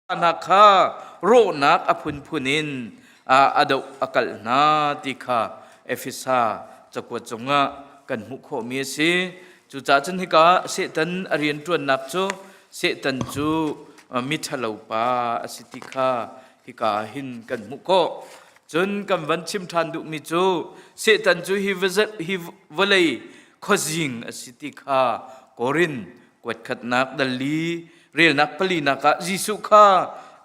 นักข้าโรนักอภุนพุนินอดอกลนาติคาเอฟิซาจักวจงะกันมุขมีสิจุจ่าจันทิกาเสตันอริยนตรนักจูเสตันจูมิทะลปาสิติคาฮิกาหินกันมุขจนกันวันชิมทันดุมิจูเสตันจูฮิวเลย์ขจิงสิติคากอรินกวดขัดนักดัลลีเรียนนักปลีนักจิสุข้า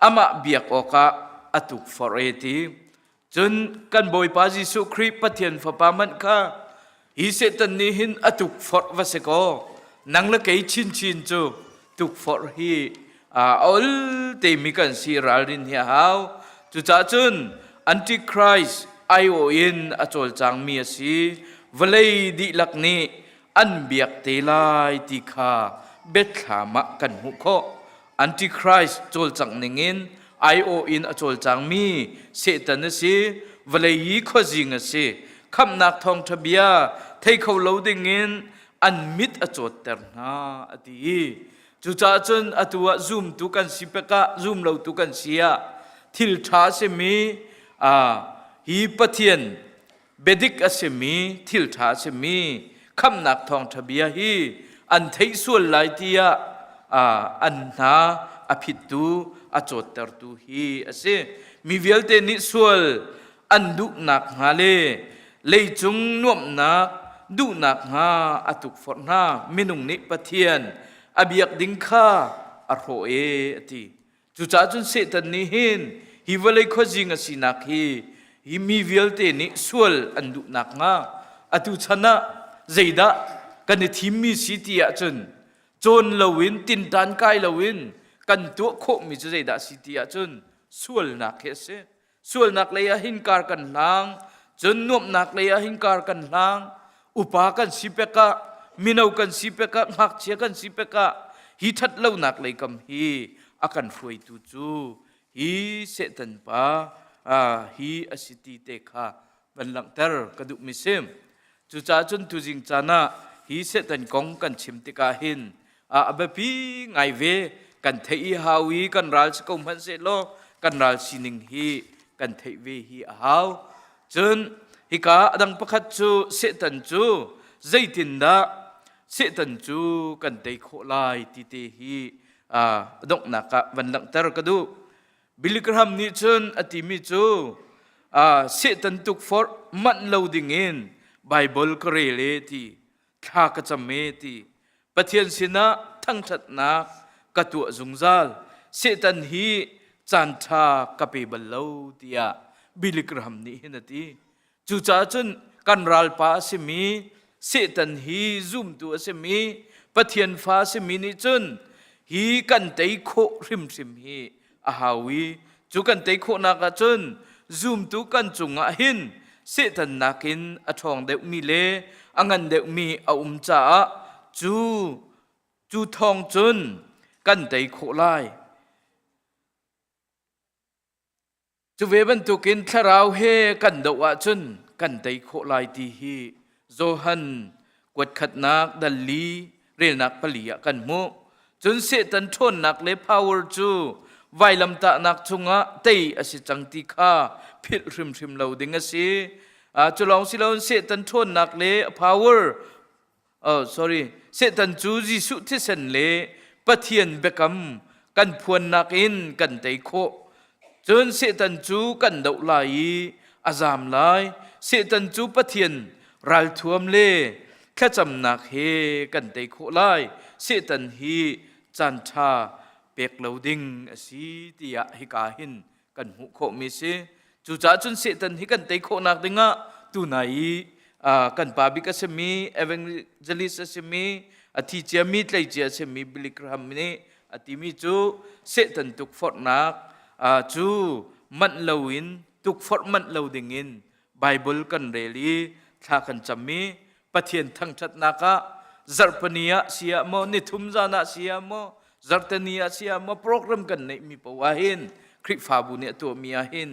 อามาเบียกโอกาอตุกฟอร์เอตีจนกันบอยปาจิสุคริปเทียนฟปามันข้าฮิเซตันนี้หินอตุกฟอร์วสโกนังละเกยชินจูตุกฟอร์ฮีอัลเตมิกันซีราลินเฮียฮาวจุจ่าจุนอันติคริสไอโออินอจอลจางมีสีวเลดีลักนี้อันเบียกเตลายติคาเบ็ดขามะกันหุโคอันติคริสโจลจังนิงินไอโออินอโจลจังมีเสตันสีวเลยีขจิงสีคำนักทองทะเบียเทเขาเลวดิงินอันมิดอโจตเตอร์นาอดีจุจ่าจนอตัวซูมตุกันสิเปกะซูมเลวตุกันเสียทิลท้าเสมีฮีปเทียนเบดิกเสมีทิลท้าเสมีคำนักทองทะเบียฮีอันเทส่วนหลายที่อันนาอภิตูอโจตเตอร์ตูฮีเสมีเวลเตนิส่วนอันดุนักฮาเลเลยจงน่วมนักดุนักฮาอตุกฟอร์นามินุงนิปเทียนอเบียกดิงข้าอโรเอติจุจ่าจุนเสตันนี้หินฮิวเลยขจิงสินักฮีฮิมีเวลเตนิส่วนอันดุนักงาอตุชนะใจดะกันทิมมีสิติอาจนโจนลวินตินตันไกลลวินกันตัวโคมิจะใจดะสิติอาจนส่วนนักเฮเซส่วนนักเลยหินการกันลางจนนวมนักเลยหินการกันลางอุปากันสิเปกะมินาวกันสิเปกะหักเชียกันสิเปกะฮิทัดเล่านักเลยกำฮีอากันฟวยตูจูฮีเสตันปาฮีอสิติเตคะบันลังเตอร์กระดุมิเซมจุจ่าจนตุจิงจานะฮีเสตันกงกันชิมติกาหินแบบพี่ไงเวกันเทียฮาวีกันรัลสกุมพันเซโลกันรัลสินิงฮีกันเทเวฮีฮาวจนฮิกาดังประคัตจูเสตันจูใจตินดาเสตันจูกันเตโคลายติเตฮีดงนักวันลังเตอร์กดูบิลิกรัมนิจนอติมิจูเสตันตุกฟอร์มันเลวดิ่งอินไบเบิลก็เรเลตีข้าก็จะเมตีปะเทียนสินะทั้งชัดนักกระตัวจุงซาลเสตันฮีจันทากะเปบลเลวตียบิลิกรัมนี่เห็นตีจูจ่าจนกันรัลปาสิมีเสตันฮีซุ่มตัวสิมีปะเทียนฟ้าสิมีนิจนฮีกันเตยโคริมสิมฮีอาฮาวีจูกันเตยโคนักจนซุ่มตัวกันจุงอาหินเสตันนักินอทองเดวมีเลอังันเดวมีอาจ่าจูทองจนกันเตยโคไลจูเวบันตุกินทราวเฮกันดวะจนกันเตยโคไลตีฮีโจฮันกวดขัดนักดัลลีเรียนนักปลียกันมุจนเสตันทนนักเลพาวเวอร์จูไวลำตานักจุงะเตยอสิจังติคาพิลริมเลวดิงสิจุลองสิลอนเสตันทนนักเลพาวเวอร์sorry เสตันจูจิสุทิเซนเลปะเทียนเบกัมกันพวนนักอินกันเตยโคจนเสตันจูกันดาวไลอาซามไลเสตันจูปะเทียนรัลทวมเลแค่จำนักเฮกันเตยโคไลเสตันฮีจันทาเปกเลวดิงสีติยะฮิกาหินกันหุโคมิเซจูจ่าจนเสตันฮิกันเตยโคนักดิงะตุนัยกันปาบิกเสมีเอเวนเจลิสเสมีอธิเจียมิตไลเจียเสมีบิลิกรัมนี่อธิมิจูเสตันตุกฟอร์นักจูมันเลวินตุกฟอร์มันเลวดิงินไบเบิลกันเรลีถ้ากันจำมีปะเทียนทั้งชัดนักจัรปนียเสียโมนิทุมจานะเสียโมจัรตนียเสียโมโปรแกรมกันในมีปวาหินคริฟาบุเนตัวมีหิน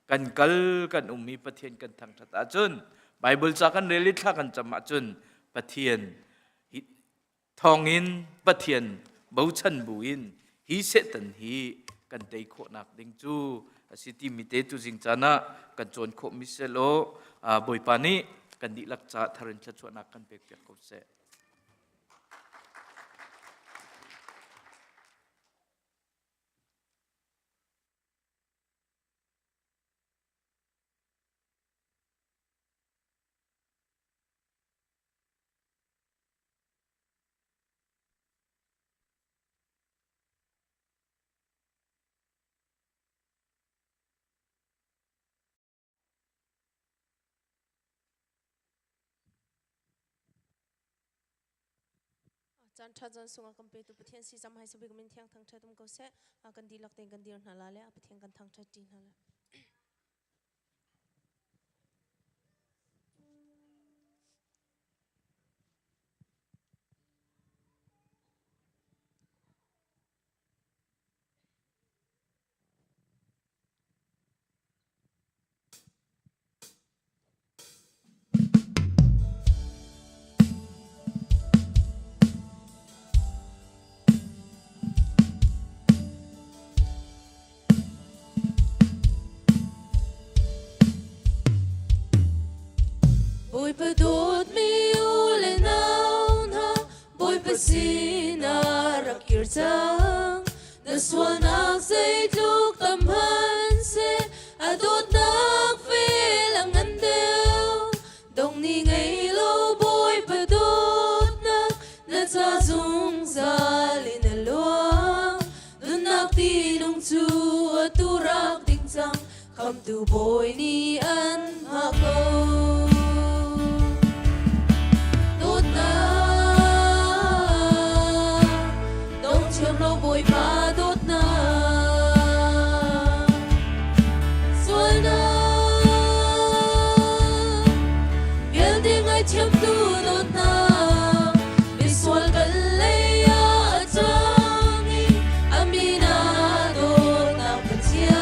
กันกัลกันมีปะเทียนกันทั้งชัดอาจุนไบเบิลจากกันเรลิถ้ากันจำอาจุนปะเทียนทองอินปะเทียนบูชันบูอินฮีเสตันฮี กันเตยโคนักดิงจูสิติมิเตตุจิงจานะกันจวนโคมิเซโลบอยปานีกันดิลักจ่าทารินชัชวนักกันเปียกเปียกกุเซจานทัดจานสุงกันไปตุปเทียนซีจำให้สบิกมินเทียงทางชัดตุมก็เสกันดีลักเต็งกันดีนั่นละเลยปเทียงกันทางชัดจีนั่นละบอยประตูมีอุเลนาวนะบอยประสินารักยืดจังแต่ส่วนนักใจทุกตำพันเสอดูนักฟิลังอันเดียวตรงนี้ไงโลบอยประตูนักน่าจะจุงซาลินลวงดูนักที่นุ่งจูตุรักดิ่งจังคำตูบอยนี่อันหักโลbồi ba đốt na xuôi na biết đi ngay chém tu đốt na bị xuôi gần lấy ở trong amina đốt na bên chia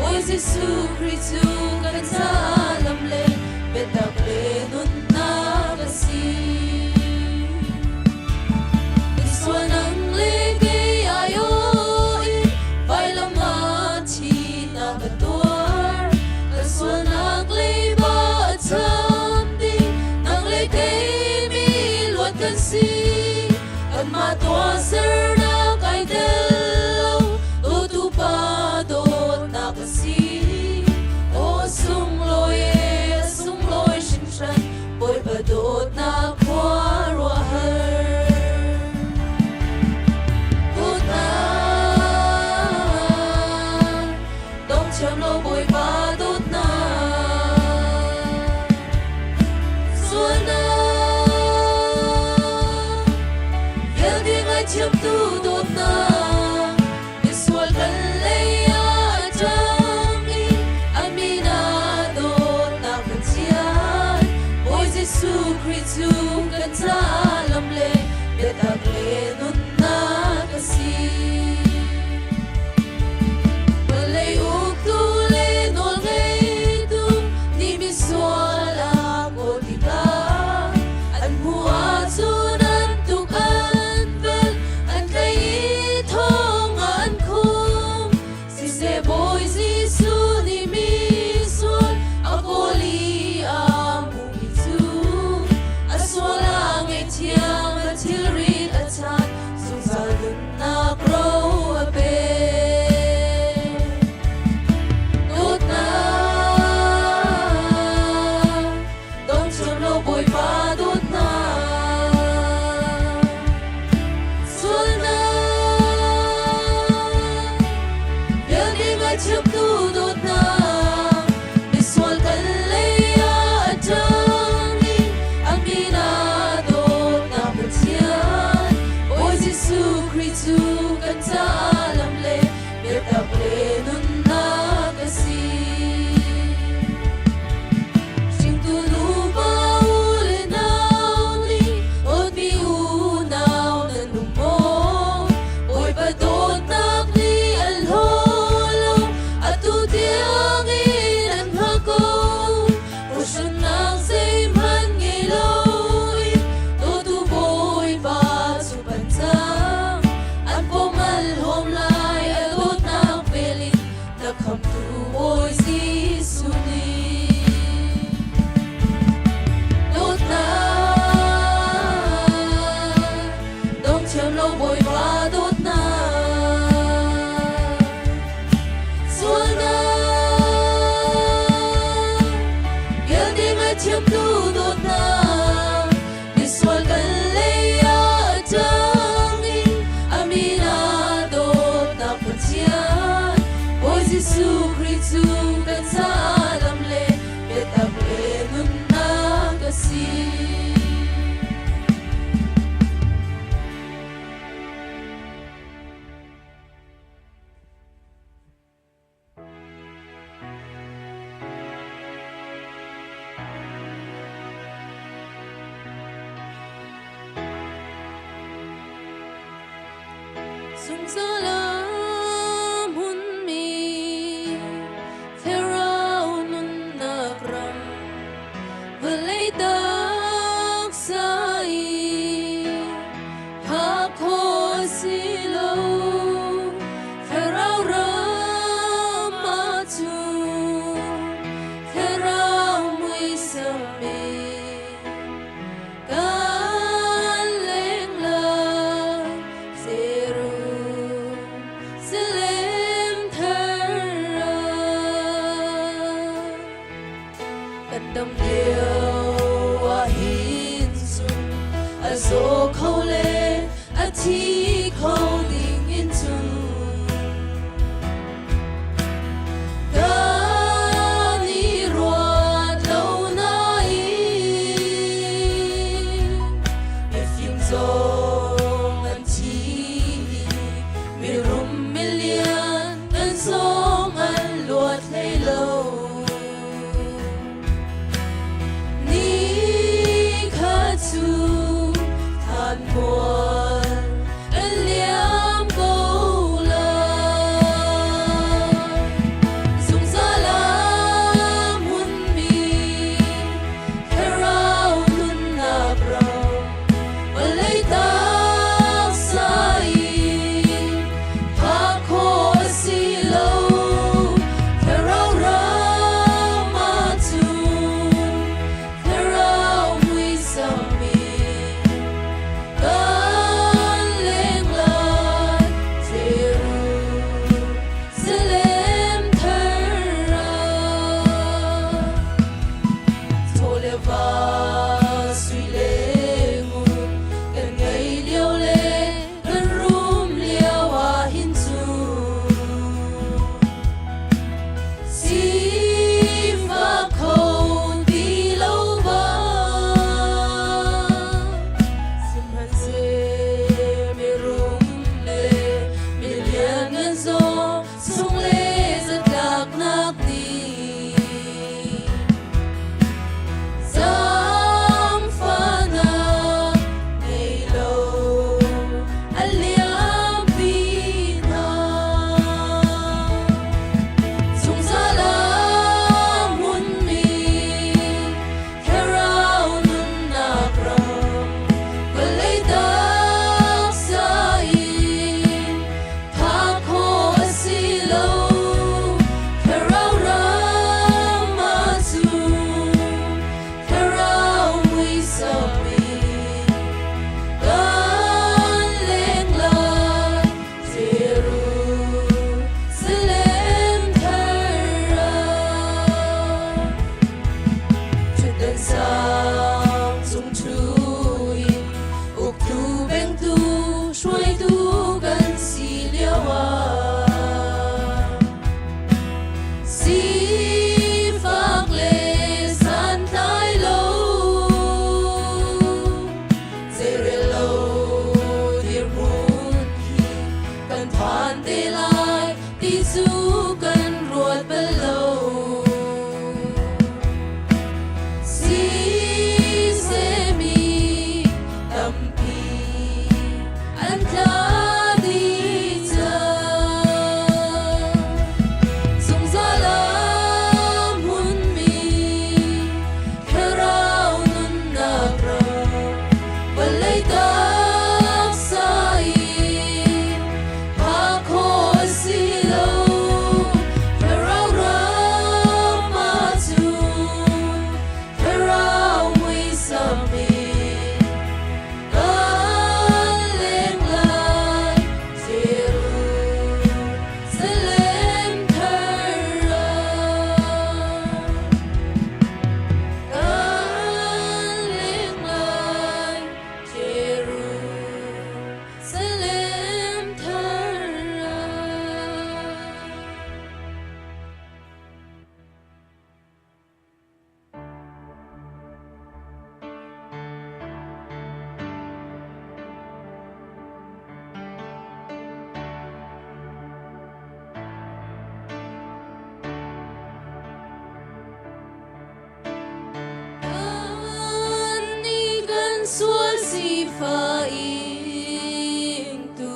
ôi Giêsu Christu gần xa lâm lên bên đặc lệ nôn na cái gì xuôi nắng lên mà tua ser na kai del o tu pa do na ka si o sung loi shin shan boy ba do na kwa ro her good na dong cham lo boy ba do na chấm tu đốt na để xuôi gần lấy ở trong đi amina đốt na phần chia ôi Giêsu Christu gần xa lâm lệ để tạc lệ nôn na cái gì bờ lệ uk tu lệ nol gây tu ni mi xua la cô đi ca anh mua chu nan tu boy Giêsu ni mi xuân akoli amu tu aswala ngai thiang ma thiri achan sung salam hun mi Pharaoh nun nakram Valay tak sai Hako silo Pharaoh ramatu Pharaoh mui sami Kan leng la Zeru Selim thara Kadam liêu a hin sun A zo khâu le A thi khâu ding in sun Gani ruat lâu nai If yung zong an thi Mi rum million An zong an luat lay lâu Ni kha tu than muan An liam go la Sung salam hun mi Pharaoh nun nakram Walay tak sai Hako silo Pharaoh ramatu Pharaoh mui sami Kan leng lai Zeru Selim thara Thole va sui le ngun Kan ngay liao le Kan rum liao a hin tu Si pha khâu đi lâu ba Sim han se mi rum le Mi lian ngan zo Sung le zat lak nak ni Zam pha na Ngay lâu An liam pina Sung salam hun mi Pharaoh nun nakram Walay tak sai Hako silo Pharaoh ramatu Pharaoh mui sami Kan leng lai Zeru Selim thara Chuyện đơn sang dung chú in Úc tu beng tu Shuai tu gần si liao a Si phác lệ san tai lâu Zere lâu Dear moon hi Kan phan te lai Ti su kan ruat below Si se mi tampi An tla di cha Sung salam hun mi Pharaoh nun nakram Walay tak sai Hako silo Pharaoh ramatu Pharaoh mui sami Kan leng lai Zeru Selim thara Kan leng lai Zeru Selim thara Kan ikan sual si fa in tu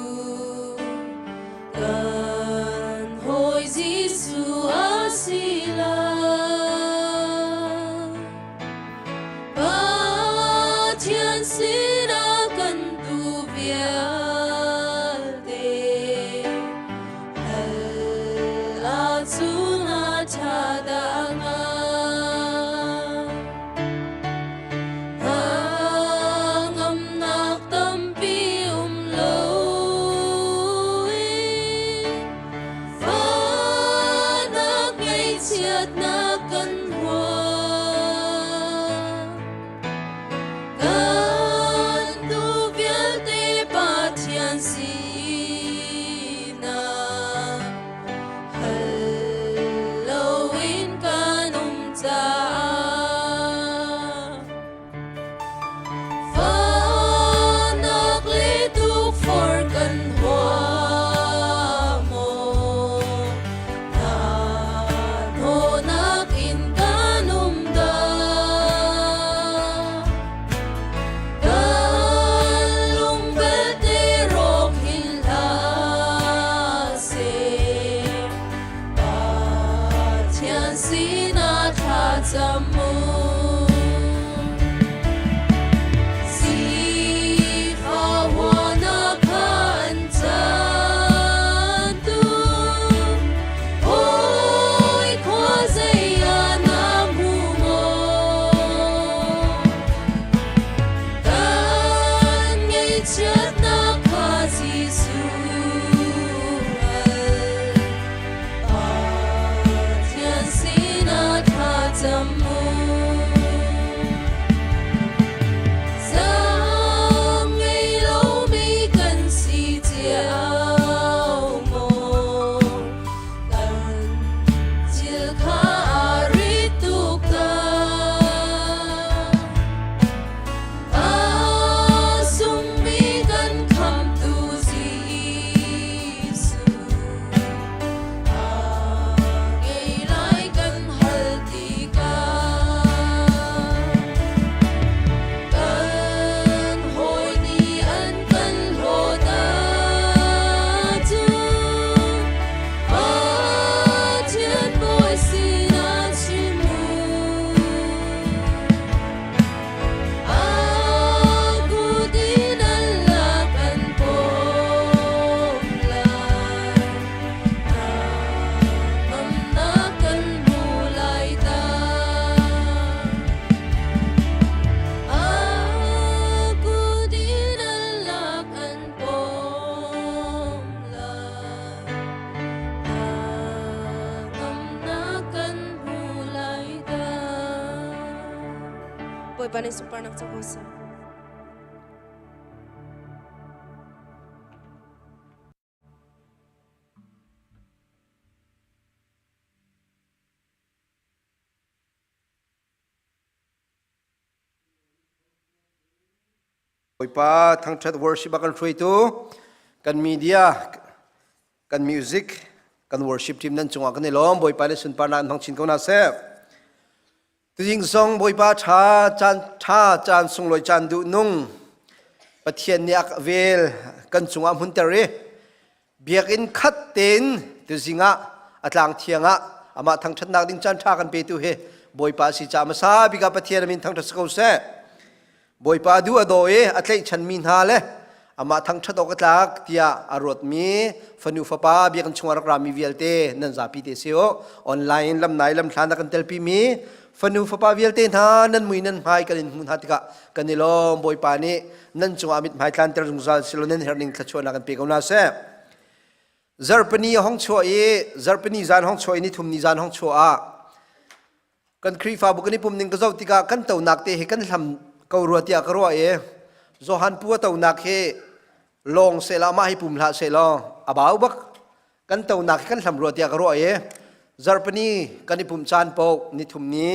boy pa ni super nak chakosa boy pa thang chat worship akan free tu kan media kan music kan worship team nan chunga kan lom boy pa le sun pa na thang chin ko na se tu jing song boy pa tha chan sung loi chan du nung pathian niak vel kan chunga mun tere biak in khat ten tu zinga atlang thianga ama thang chat nak ding chan tha kan pe tu he boy pa si cha ma sa bi ka pathian min thang chat ko se boy pa du adoe atlei chan min ha le ama thang chat ok tlak tia arot mi fanu fa pa bi kan chunga rak rami velte nan za pi te seo online lam nai lam thlan kan tel pi mi fanu fa pa velte na nan mui nan mai kan mun hatika kan nilom boy pa ni nan chunga mit mai thlan ter jung zal silonen herning thachona kan pe ko na se zarpani hong cho e zarpani zan hong cho ni thum ni zan hong cho a kan khri fa bu kan ni pum ning ka zau tika kan tau nak te he kan hlam kau ruatia karo e zohan pu tau nak he long se la ma hi pum la se lo abau bak kan tau nak kan hlam ruatia karo e zarpani kan ni pum chan po ni thum ni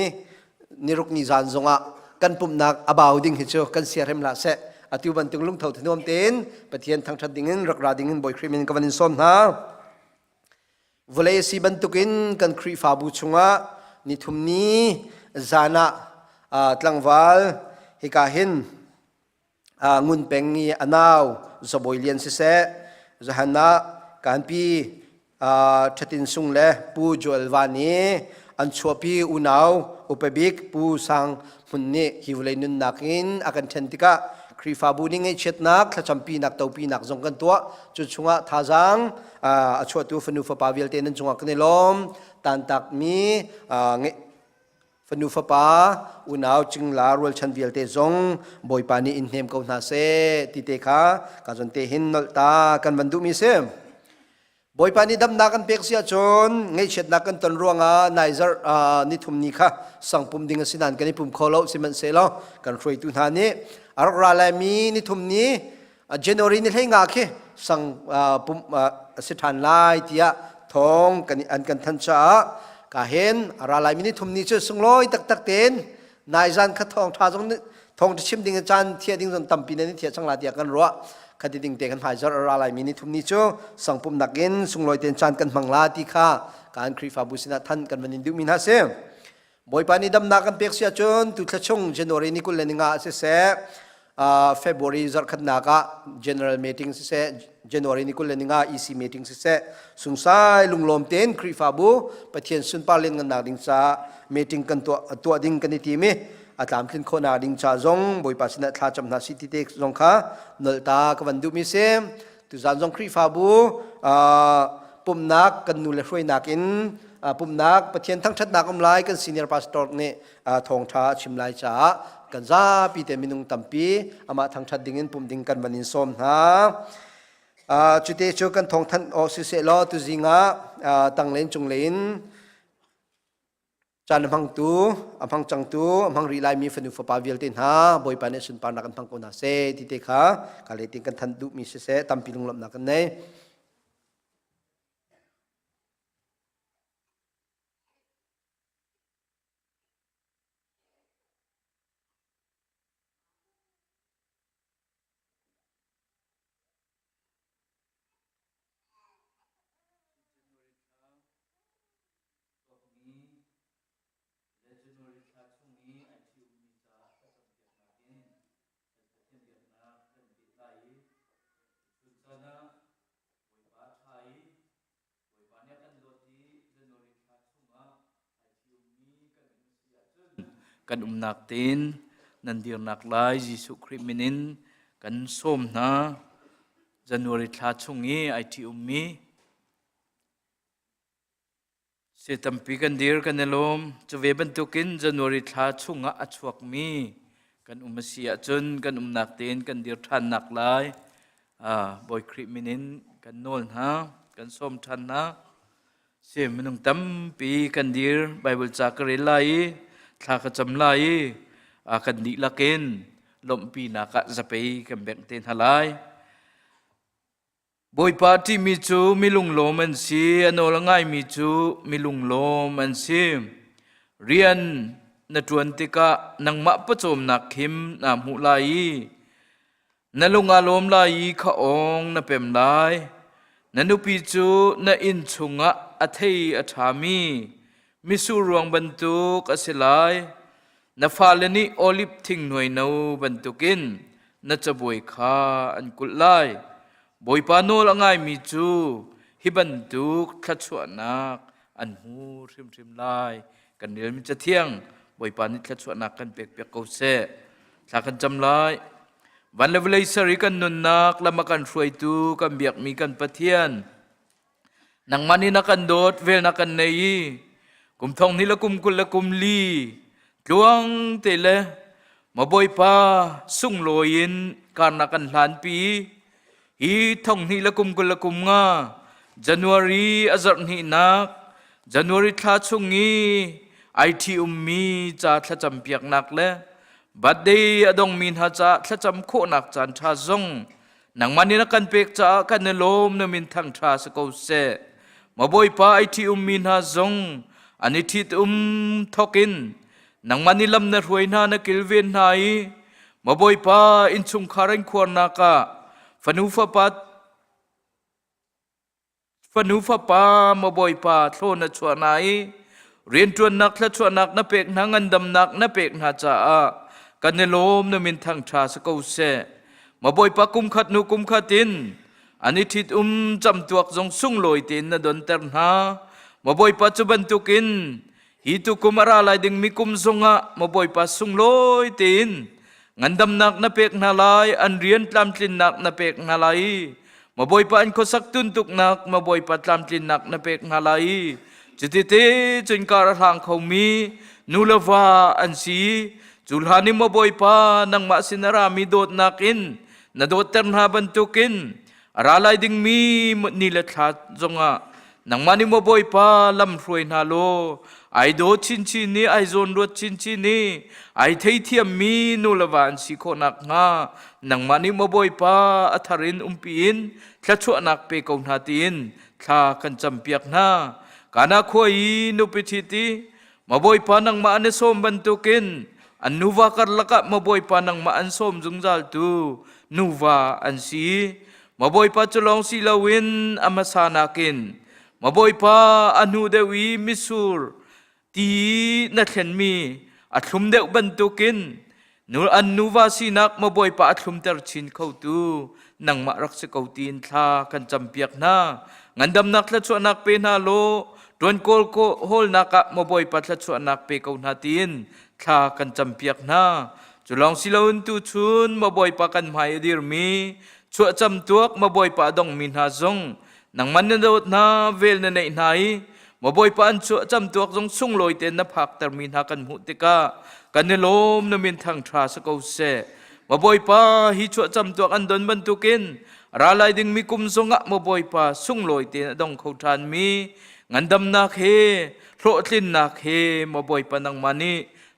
niruk ni zan zonga kan pum nak abau ding hi cho kan siarem la se atiu ban tung lung thau thanom ten pathian thang that dingin rak ra dingin boy krimin kawanin som na volei si ban tukin kan khri fa bu chunga ni thum ni zana tlangwal hikahin ngun pengi anaw zoboilian si se zahana kanpi chatin sung le pu jolwani an chopi unaw upabik pu sang munni hiwlei nun nakin akan thentika krifa bu ning chet nak thachampi nak topi nak jong kan tua chu chunga thajang achwa tu fanu fa pavial te nan chunga knelom tan tak mi nge fanu fa pa unaw ching la rol chan vial te zong boy pani in hem ko na se ti te kha ka jon te hin nol ta kan bandu mi se boy pani dam na kan pek sia chon ngei chet na kan ton ruanga naizer ni thum ni kha sangpum ding asinan kan ni pum kholo siman se lo kan roi tu na ni arok ra la mi ni thum ni january ni hlei nga khe sang pum se than lai tia thong kan an kan than cha ka hen aralai mini thumni chu sungloi tak tak ten naizan kha thong tha jong thong chim ding chan thia ding jong tampi ne thia changla dia kan ro khati ding te kan phaijar aralai mini thumni chu sangpum nakin sungloi ten chan kan mangla ti kha kan khri fa busina than kan manin du min ha se boy pani dam na kan pek sia chon tu thachung january ni kul leninga se February zar khat na ka general meeting se January ni kul leninga EC meeting se sungsai lunglom ten khri fa bu pathian sun parlen ngan na ding cha meeting kan to ding kan ti me atlam thin kho na ding cha zong boy pasina thla cham na city tek zong kha nolta ka van du mi se tu zan zong khri fa bu pum nak kan nu le hroi nakin pum nak pathian thang that nak om lai kan senior pastor ne thong tha chim lai cha kan za pi te minung tampi ama thang that dingin pum ding kan manin som na chute chu kan thong than o si se lo tu zinga tang len chung len chan amang tu amang chang tu amang ri lai mi fanu fa pa vial tin ha boy pa ne sun pa na kan phang ko na se ti te kha ka le ting kan than du mi se tampi lung lam na kan nei kan nak tin nan dir nak lai Jesu Christ minin kan som na January thla chungi IT ummi se tampi kan dir kan elom chuwe ban tukin January thla chunga achuak mi kan umasia chun kan nak tin kan dir than nak lai boy Christ minin kan nol ha kan som than na se minung tampi kan dir Bible chakre lai thla ka cham lai กันดีละเกนลมปีนักจะไปกันแบ่งเต็นหลายบอยปาที่มีจูมีลุงโลมันซีอนโนละง่ายมีจูมีลุงโลมันซีเรียนนจวนติกะนังมะปะจมนักขิมนามุลายนลุงอารมลายข้าองนเป็มลายนนุปีจูนอินชุงะอัทเทอัฐามีมิสุรวงบรรทุกอสิลายนฟาเลนีโอลิฟทิ้งหน่วยนูบรรทุกินนจะบวยขาอันกุลไลบอยปาโนละง่ายมีจูฮิบรรทุกทัชวนักอันหูริมไลกันเดือนมิจะเที่ยงบอยปานิทัชวนักกันเปียกเกาเสสากันจำไลวันเลวเลยสริกันนุนนักละมากันช่วยตูกันเบียกมีกันปะเทียนนังมันนี่นักกันโดดเวลนักกันในกุมทองนี่ละกุมกุลละกุมลีดวงเตเลมาบอยปาสุงโลยินการนักกันหลานปีฮีทองนี่ละกุมกุลละกุมงาจันวารีอาจารย์นี่นักจันวารีท้าชุงงี้ไอทีมีจะท้าจำเปียกนักเลยบัดเดียดงมินหาจะท้าจำโคนักจันทาจงนังมันนี่นักกันเปียกจะกันเนลมนมินทั้งทาสกอเซมาบอยปาไอทีมินหาจงอันนี้ทิดทอกินนังมันนี่ลำเนรวยนานักกิลเวนไนมาบอยปาอินชุงคารังควรนักฟันูฟปามาบอยปาโทนชวนไหนเรียนจวนนักและชวนนักนับเป็กนังอันดำนักนับเป็กนาจากันในลมนมินทางชาสกุเสมาบอยปากุมขัดนุกุมขัดตินอันนี้ทิดจำตัวจงสุงลอยตินนดนเตอร์นามาบอยปาจุบันตุกินฮิตุกุมารลายดึงมีกุมทรงะมาบอยปาสุงลอยตินงันดำนักนับเป็กนาลายอันเรียนตามตินนักนับเป็กนาลายมาบอยปาอันโคสักตุนตุกนักมาบอยปาตามตินนักนับเป็กนาลายจุดที่จนการทางเขามีนูลวาอันสีจุลหานิมาบอยปานังมาสินารามีโดดนักินนาโดดเตอร์นาบันตุกินราลายดึงมีนิเลทัดจงะนังมานิมาบอยปาลำรวยนาโลไอโดชินชินีไอโซนรถชินชินีไอเทียมมีนูลวานสิโคนักงานังมานิมาบอยปาอัทารินปีนทะชวนักเปกงนาตินทากันจำเปียกนาการนักขวายนุปิธิติมาบอยปานังมาอันสมบันตุกินอันนูวากัดละกะมาบอยปานังมาอันสมจุงจัลตูนูวาอันสีมาบอยปาจุลองศิลาวินอามาสานากินมาบอยปาอนุเดวีมิสูรตีนัทเห็นมีอัฐุมเดวบันตุกินนูอันนูวาสีนักมาบอยปาอัฐุมเตอร์ชินเขาตูนังมารักษาเขาตีนทากันจำเปียกนางันดำนักและชวนักเป็นฮาโลดวนโกลโกโฮลนักมาบอยปาและชวนักเปเขานาตีนทากันจำเปียกนาจุลองศิลาอุนตุชุนมาบอยปากันหมายดิรมีชัวจำตัวมาบอยปาดงมินฮาจงนังมันนโดดนาเวลนในไหนมาบอยปาอันชัวจำตัวจงสุ่งลอยเต็นนภักตรมินฮากันหุติกากันในลมนมินทางทราสกอเซมาบอยปาฮิชัวจำตัวอันดนบันตุกินราลายดึงมีกุมทรงะมาบอยปาสุ่งลอยเต็นดงเขาทานมีงันดำนักเฮโรตินนักเฮมาบอยปานังมานี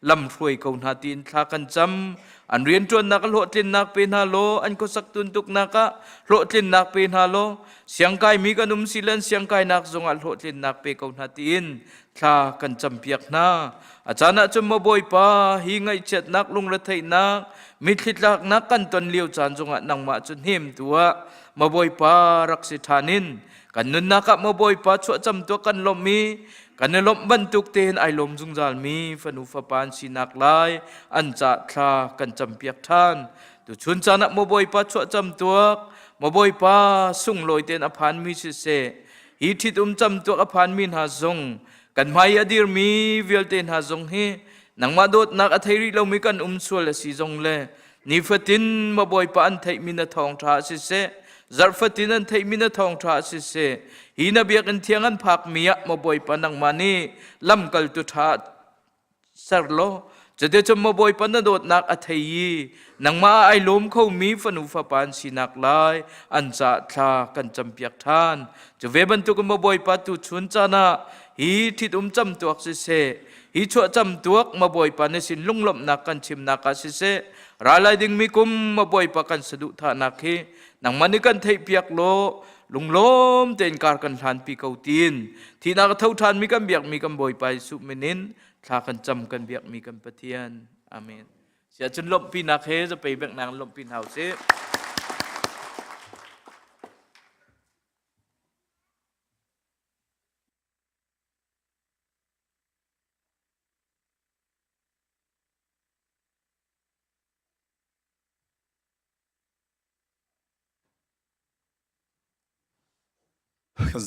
ลำรวยเขานาตินทากันจำอันเรียนจวนนักโลตินนักเป็นฮาโลอันก็สักตุนตุกนักโลตินนักเป็นฮาโลเสียงกายมีกันสิลันเสียงกายนักจงอัลโลตินนักเป็นเขานาตินทากันจำเปียกนาอาจารย์จำมาบอยปาหิงไอเจ็ดนักลุงระไทยนักมิตรลักนักกันตนเลี้ยวจานจงอันนังมาจนเหิมตัวมาบอยปารักษาทานินกันนุนนักมาบอยปาชัวจำตัวกันลมมีกันในลมบรรทุกเตนไอลมจุงจาลมีฟนุฟปานสินักลายอันจะทากันจำเปียกท่านตุชุนจานักมาบอยปาชัวจำตัวมาบอยปาสุ่งลอยเตนอภานมีสิเสฮิทิดจำตัวอภานมีหาจงกันไม่อดีรมีเวลเตนหาจงเฮนังมาโดดนักอัทริเรามีกันส่วนละสีจงเลนิฟตินมาบอยปาอันไทยมินาทองทาสิเสzarfatin an thei mina thong tha si se hina biak an thiang an phak mia ma boi panang mani lam kal tu tha sarlo jade chom ma boi pan dot nak a thei nang ma ai lom kho mi fanu fa pan sinak lai an cha tha kan champiak than je ve ban tu ma boi pa tu chun chana hi thit cham tuak si se hi chua cham tuak ma boy pa ne sin lunglom na kan chim na ka si se ralai ding mi kum ma boy pa kan sadu tha na khi nang mani kan thei piak lo lunglom ten kar kan than pi kau tin thi na ka thau than mi kan biak mi kan boy pa su menin tha kan cham kan biak mi kan pathian amen sia chun lom pi na khe za pe bek nang lom pin hau se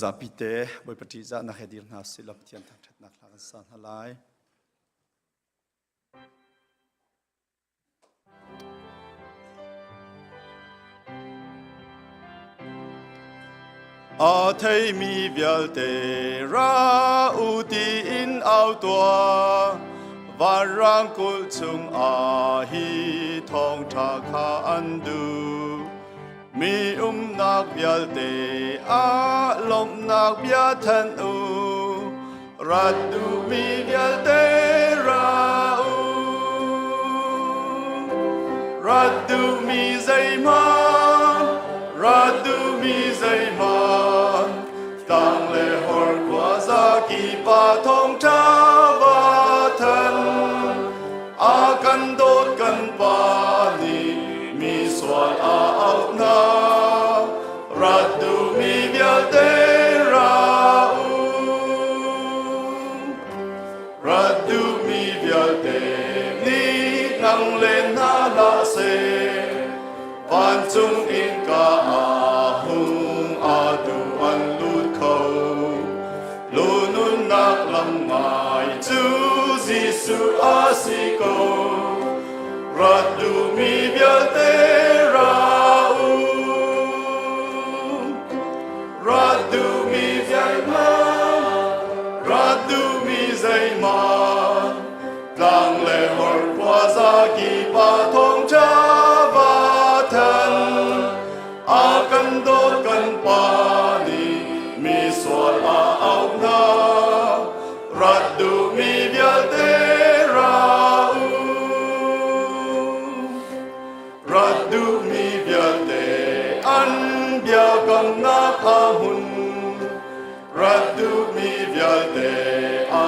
Zapite, boy patiza na hedir na silap tian thang that na klang san halai. A thei mi vial te ra uti in ao tua varang kul chung a hi thong tha kha andu. Mi nak bial te a lom nak bia than u radu mi bial te ra u radu mi zai man radu mi zai man tang le hor kwa za ki pa thong cha va than a kan dot kan pa ni mi soal a out na radu mi vial te ra u radu mi vial te ni nang lên na la se van chung in ka a hung a du an lut khâu lu nun nak lam ngai chu Giêsu a si ko radu mi vial te ra u radu mi zai man lang le hor kwa za ki pa thong cha va than a kan do kan pa ni mi soal a au na radu mi vial te ra u radu mi vial te an bia kam na ka hun radu mi vial te a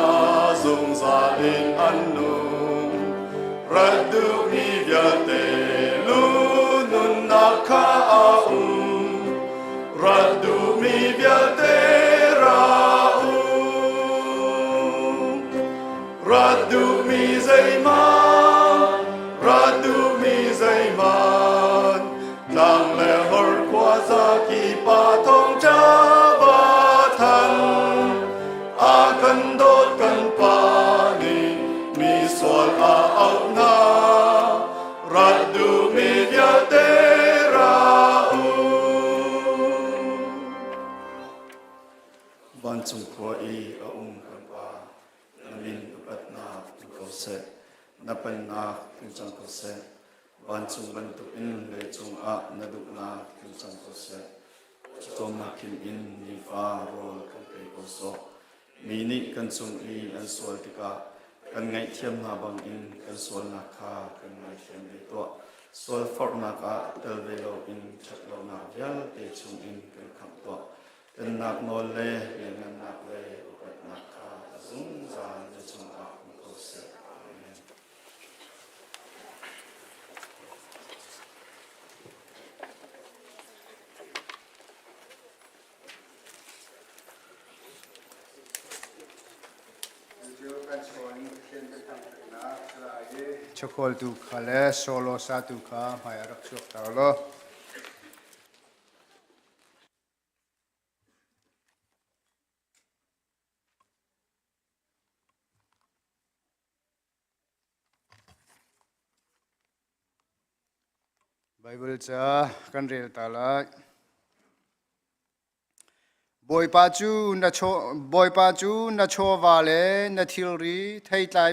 zung za in an nu radu mi vial te lu nun na ka a radu mi vial te ra u radu mi zai man radu mi zai man lang le hor kwa za ki pa thong cha va than a kan dot kan pa ni mi soal a out na radu mi vial te ra u van chung kwa i a kan pa namin upat na ko se na pan na kin chang ko se van chung ban tu in le chung a na du na kin chang ko se to ma kin in ni fa rol kan pe ko so mi ni kan chung i an sol tika kan ngai thiam na bang in kan sol na kha kan ngai thiam le to sol for na ka tel ve lo in chat lo na vial te chung in kan kham to kan nak no le ngan nak le upat na kha zung zan le chung a ko se Chokol tu khale solo satu kha maya rakshok talo Bible cha kan rel tala boy pa chu na cho vale na thilri thai tlai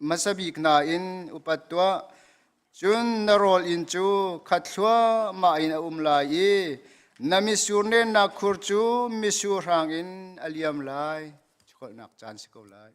masabik na in upatwa chun na rol in chu khathwa ma in umlai e na misur ne na khur chu misur hang in aliam lai chol nak chan sikol lai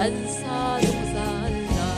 kan sa dung gian la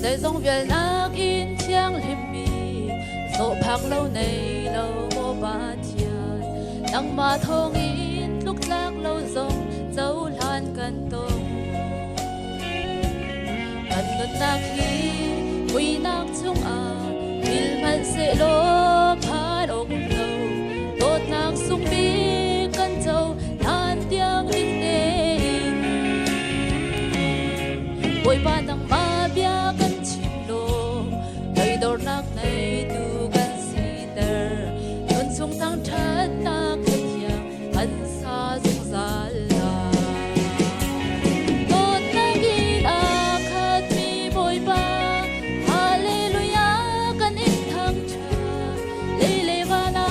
đời dòng việt na in chiang lim mi dỗ phang lâu này lâu mô ba thian nang ma thong in lúc lạc lâu dòng dấu lan cần tông cần ngân nạc hi quy nạc chung à vil man sẽ lô phan ốc lâu tốt nạc sung bi cần châu than tiếng in nê bồi ba nang ma bia cần đời đổ nát này tu gan si tơ luôn sung thang thắt nát hết nhà ăn xa dung giá la tốt nang in a khát mi bồi ba hallelujah kan in thang cha lele vana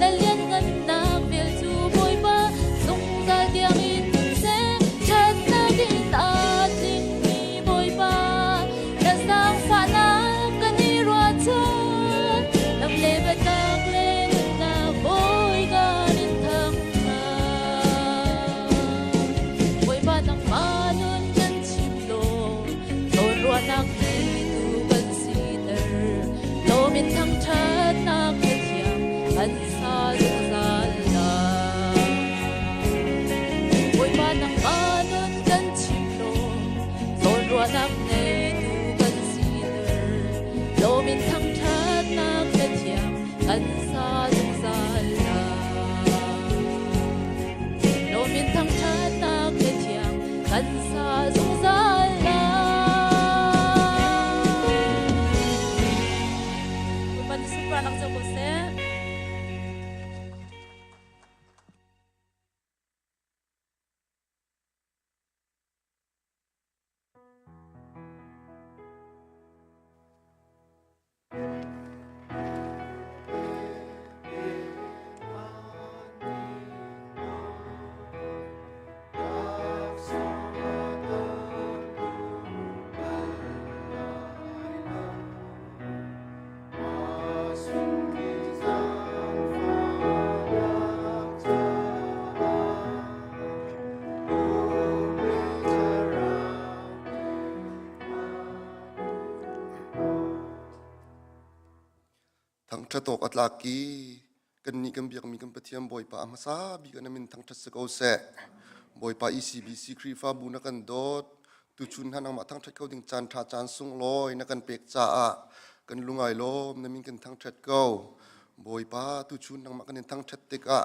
dal liên ngân nang vel chu bồi ba sung giá tiếng in se chát nang in a tin mi bồi ba đã sang pha na nak nei tu kan si ter lo min thang that nak het yang kan sa dung zal la oi ba nang ba nun kan chim lo zon ro nak nei tu kan si ter lo min thang that nak het yang kan sa dung zal la lo min thang that nak het yang kan sa dung zal la Anak Joko se thằng cha tổ cắt lạc kí cần ní cần việc mình cần bắt thiam bồi pa mà sa bị cái mình thằng cha sẽ câu sẽ bồi pa ECBC kri pha bu na cần đốt tu chun han mà thằng cha câu tiếng chan tha chan sung loi na cần pek cha à cần lungai lom na mình cần thằng cha câu bồi pa tu chun nang mà cần thằng cha tek à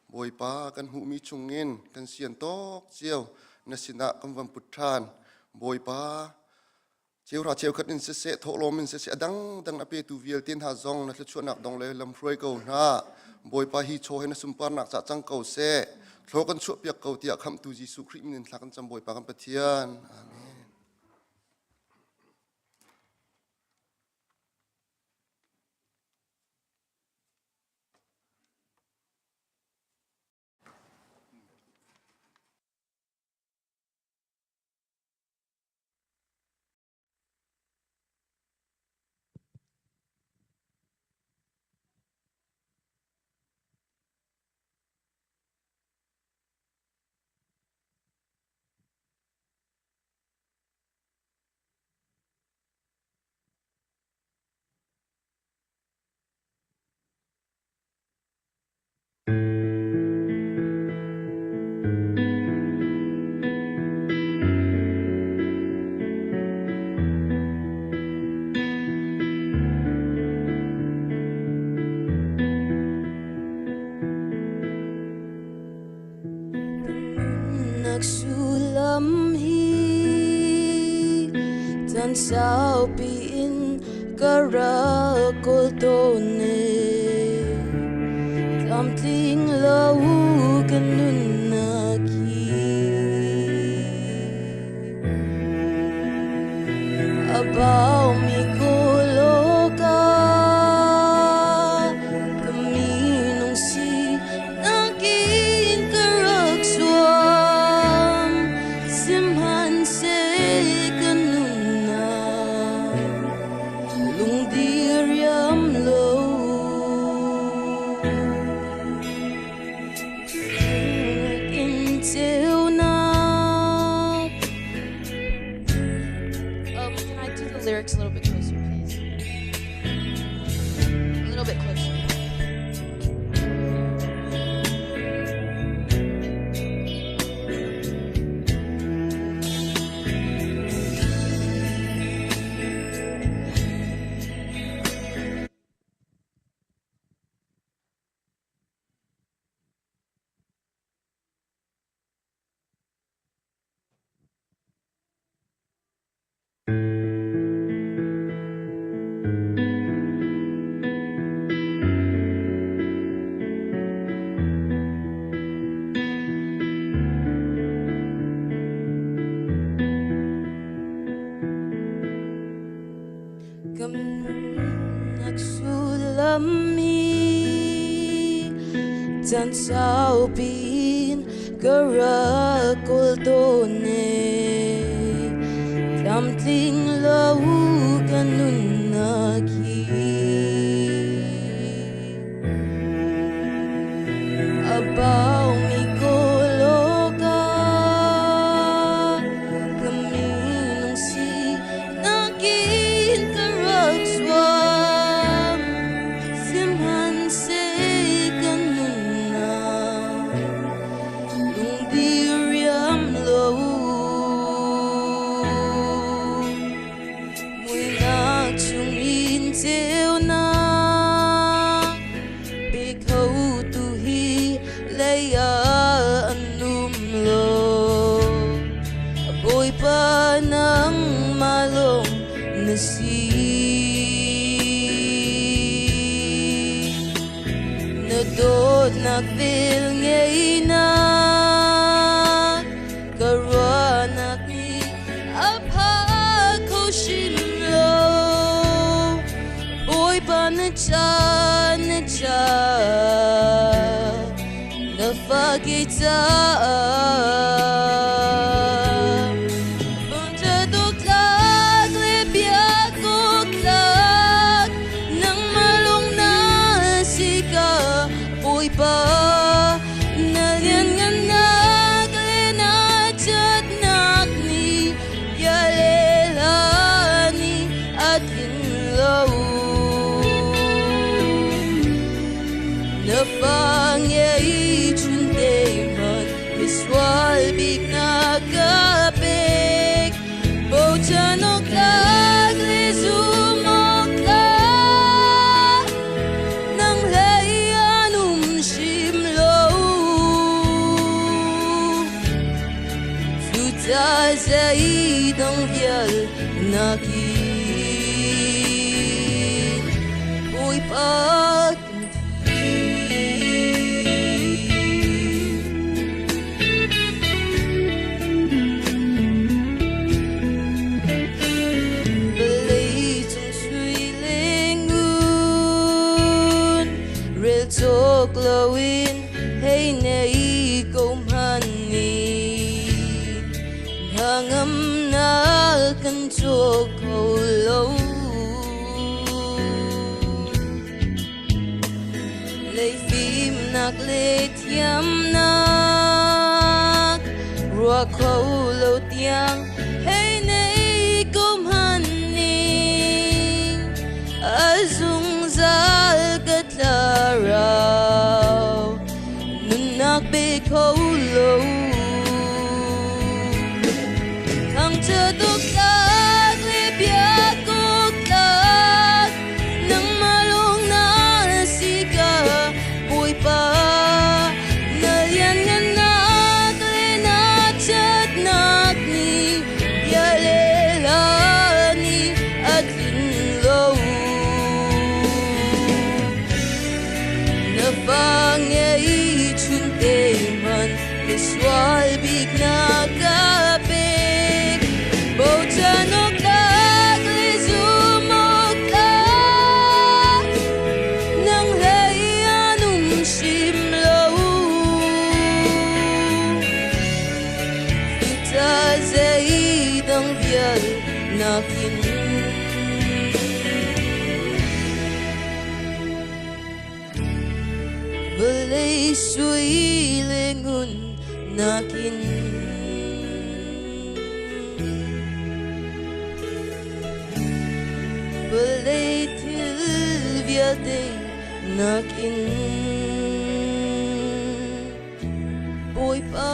bồi pa cần hu mi chung in cần xiên tok chiêu na sina cầm vam putran bồi pa chiều ra chiều khát in sẽ thổ lom in sẽ đắng đắng áp tu viel tiên hà zong na chuan nak dong le lam froi câu na bồi pa hi cho hen sumpar nak cha chang câu sẽ thlo kan chuak piak câu tia kham tu Jesu Christ min thla kan cham bồi pa kan pathian amen. Nagsulam hi tan sao piin karakol tone tamting lau ganun naki Abaw mi koloka kaminong si nakin karagswam simhan se kanuna lungdiriam lo until now. Can I do the lyrics a little bit closer, please? A little bit closer. Nagsulami tan sao bin karakol done tamting lau ganun naki abaw mi koloka kaminong si nakin karagswam simhan se kanuna lungdiriam lo mui nagchungin teo na bikaw tuhi laya anum lo aboy pa ng malong nasi nadod nakbil ngay na karanak ni apha ko shimlo boy pa na cha na fakita Nafangay chundeman Iswal big nakapik Bochanok lagli sumokla Nang layanum shimlo Fluta zaid ang vial nakin Uy pag glowing hey nei công hani hangam na kan cho câu lâu lấy phim nạc lê thiam nạc rùa câu lâu tiang hey nei công hani azung zal katlarao nunak be kolo kang chadok lag libya koklag nang malong na sika uy pa nalian nga nak lenat chat nak ni nakin Balay suy lengun nakin Balay tilvyade nakin Boy pa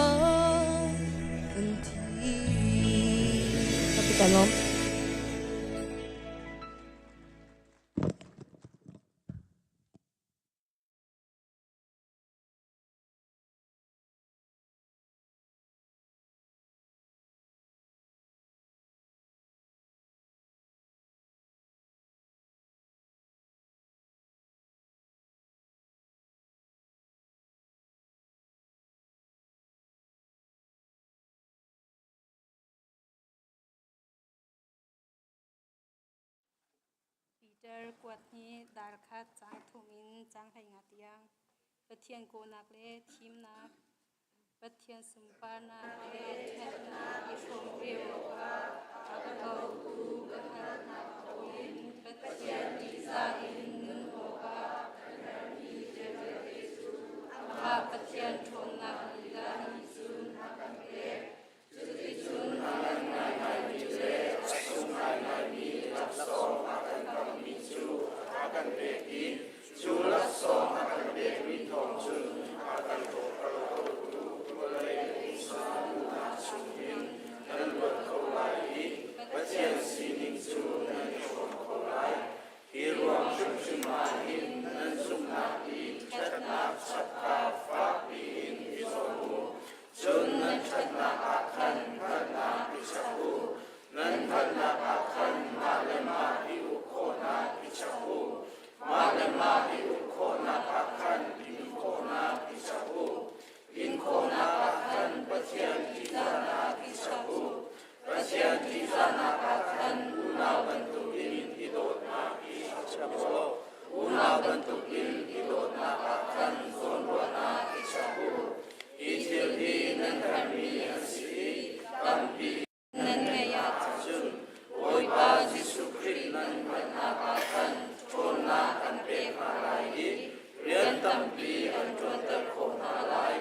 kanti Kapitalom Peter quạt ni dar khat chang thumin chang hai ngatiang pathian ko nak le thim nak pathian sumpar nak le that na ifom reo ka akau tu ka na koin pathian isa in ho ka ni jere yesu ama pathian thon nak la ni sun akan le Jadi sun akan nai ni jere sun nai ni laksom akan kami chu akan beki chu laksom akan beki thong chun akan to kalau tu boleh sanu na chungin dan buat kau lai pasien sining chu dan chong kau lai hiruang shum mahin dan sumna i chatna chatka fa in isomu chun nan chatna akan karna isaku nan karna akan malema iukona isaku malema iukona akan iukona isaku inkona akan pasien kisana isaku pasien kisana akan una bentukin idotna isaku una bentukin idotna akan sonrona isaku itilhi nan kami asi tampi nan kaya tsun oi pa Jesu Christ nan manakakan chona kan pe malai rian tampi an chota khona lai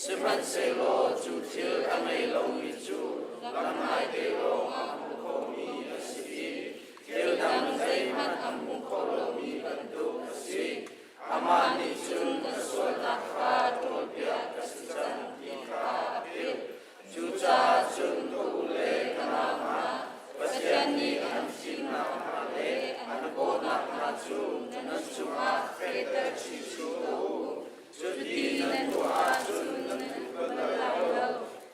siman selo chu thil amai lo mi chu lamai de lo am ko mi asi thil dam sai man am ko lo mi bantu asi amani chun asol na kha tol pia kasisan ki kha apil chu cha chun ko le kana ma pasiani an sin na ma le an ko na ma chu nan chu ma fe ta chi chu chu di nan ko a chun nan ko na la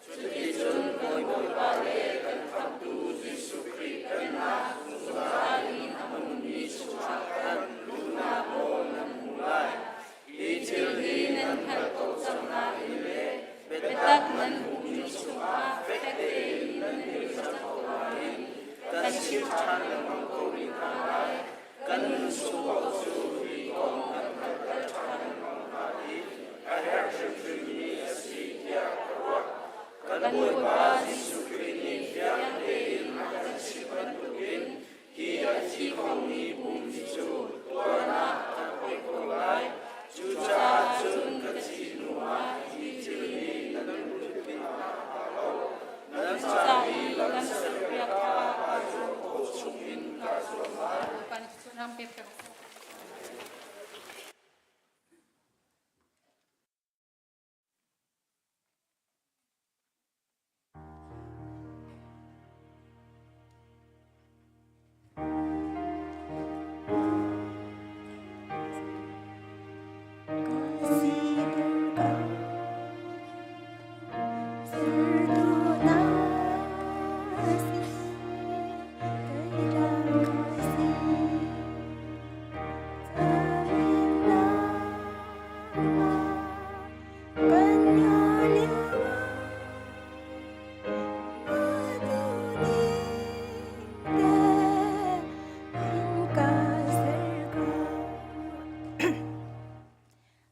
chu di chun ko ba le kan pham tu Jesu Christ kan na su ba ni amun ni chu ma kan lu na mo nan mulai itil hi nan har ko sam na ile betak nan ni chu ma fe te nan ni sa ko ai kan shi chan nan ko ri ka ai kan su ko su ri ko nan ka chan nan ai a har shi ni asi ya ko kan boy ba Jesu Christ ni ya de kan shi ban tukin hi a chi ko ni bum chu to na ka ko lai chu cha chun ka chi nuwa hi chi ni nan lu pin na lo nan sa hi lan sa ya ka a chu ko chung in ka so ma pan chu nam pe pe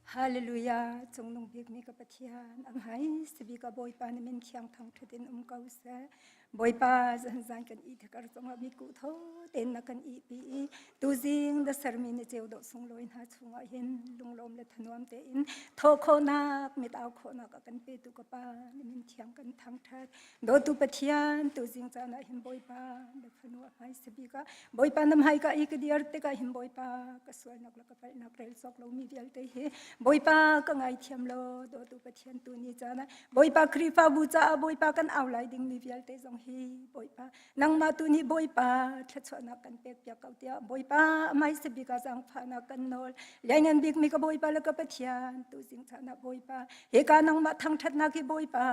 Hallelujah, chung nung big mi ka pathian ang hai sibi ka boy pa namin khyang thang thudin kau se bồi pa dân gian cần ý thì cả trong mi cụ thô tên là cần ý bị tu riêng đã ser mi chế độ sung lôi ha chung ai hin lung lom le thanuam te in thô khô nak mi tao khô nak cần pe tu ka pa min thiang cần thang that do tu pathian tu riêng cha na hin bồi pa le phanua hai se bi ka bồi pa nam hai ka ik diar te ka hin bồi pa ka suai nak la ka pa nak rel sok lo mi dial te he bồi pa ka ngai thiam lo do tu pathian tu ni cha na bồi pa kripa bu cha bồi pa kan au lai ding mi vial te jong hi bồi pa nang ma tu ni bồi pa thach na kan pek pya kau tia bồi pa mai se bi ka jang pha na kan nol lengan big mi ka bồi pa la ka pathian tu jing cha na bồi pa he ka nang ma thang that na ki bồi pa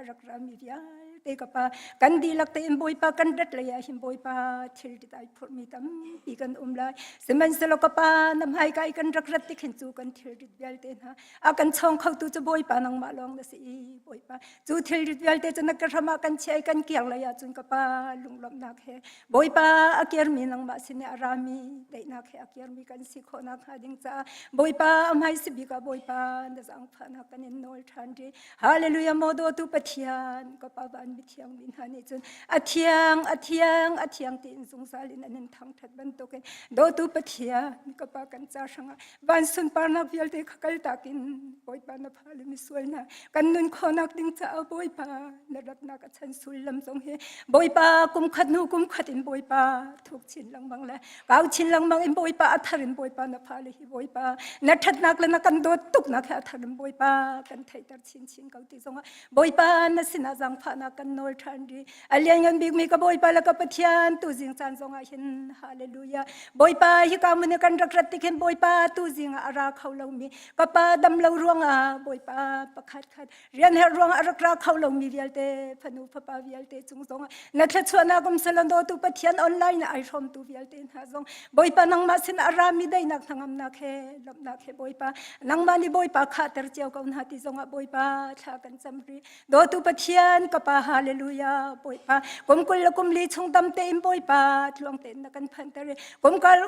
rak ra mi vial te ka pa kan di lak te in bồi pa kan dat la ya him bồi pa thil ti tai phur mi tam pi kan lai semen se lo ka pa nam hai kai kan rak rat ti khin chu kan thil rit vial te na a kan chong khau tu chu bồi pa nang ma long na si bồi pa chu thil rit vial te chana ka rama kan chei kan kiang la ya chun ka pa lung lom nak he bồi pa akiar mi nang ma sine arami te nak he akiar mi kan si kho nak ha ding cha bồi pa am hai si bi ka bồi pa na jang pha na kan in nol than ri hallelujah modo tu pathian ka pa ban mi thiang min ha ni chun athiang tin sung salin anin thang that ban to ke do tu pathian ka pa kan cha sanga ban sun par nak vial te khakal takin bồi pa na phale mi suai na kan nun kho nak ding cha bồi pa na rat na ka chan sul lam jong he bồi pa kum khat nu kum khat in bồi pa thuk chin lang mang la kau chin lang mang in bồi pa atharin bồi pa na phale hi bồi pa na that nak la na kan do tuk na kha atharin bồi pa kan thai tar chin kau ti jong bồi pa na sina jang pha na kan nol than ri alian ngan big mi ka bồi pa la ka pathian tu jing chan jong a hin hallelujah bồi pa hi ka mun kan rak rat ti khen bồi pa tu jing ara khau lo mi ka pa dam lo ruang a bồi pa pakhat khat rian her ruang arak ra khau lo mi vial te phanu pha pa vial te chung jong na thla chhuana kum salon do tu pathian online ai rom tu vial te na jong boi pa nang ma sin ara mi dai nak thangam na khe lop na khe boi pa nang ma ni boi pa kha ter cheu kaun ha ti jong a boi pa tha kan chamri do tu pathian ka pa hallelujah boi pa kum li chung dam te im boi pa thlong te na kan phan ter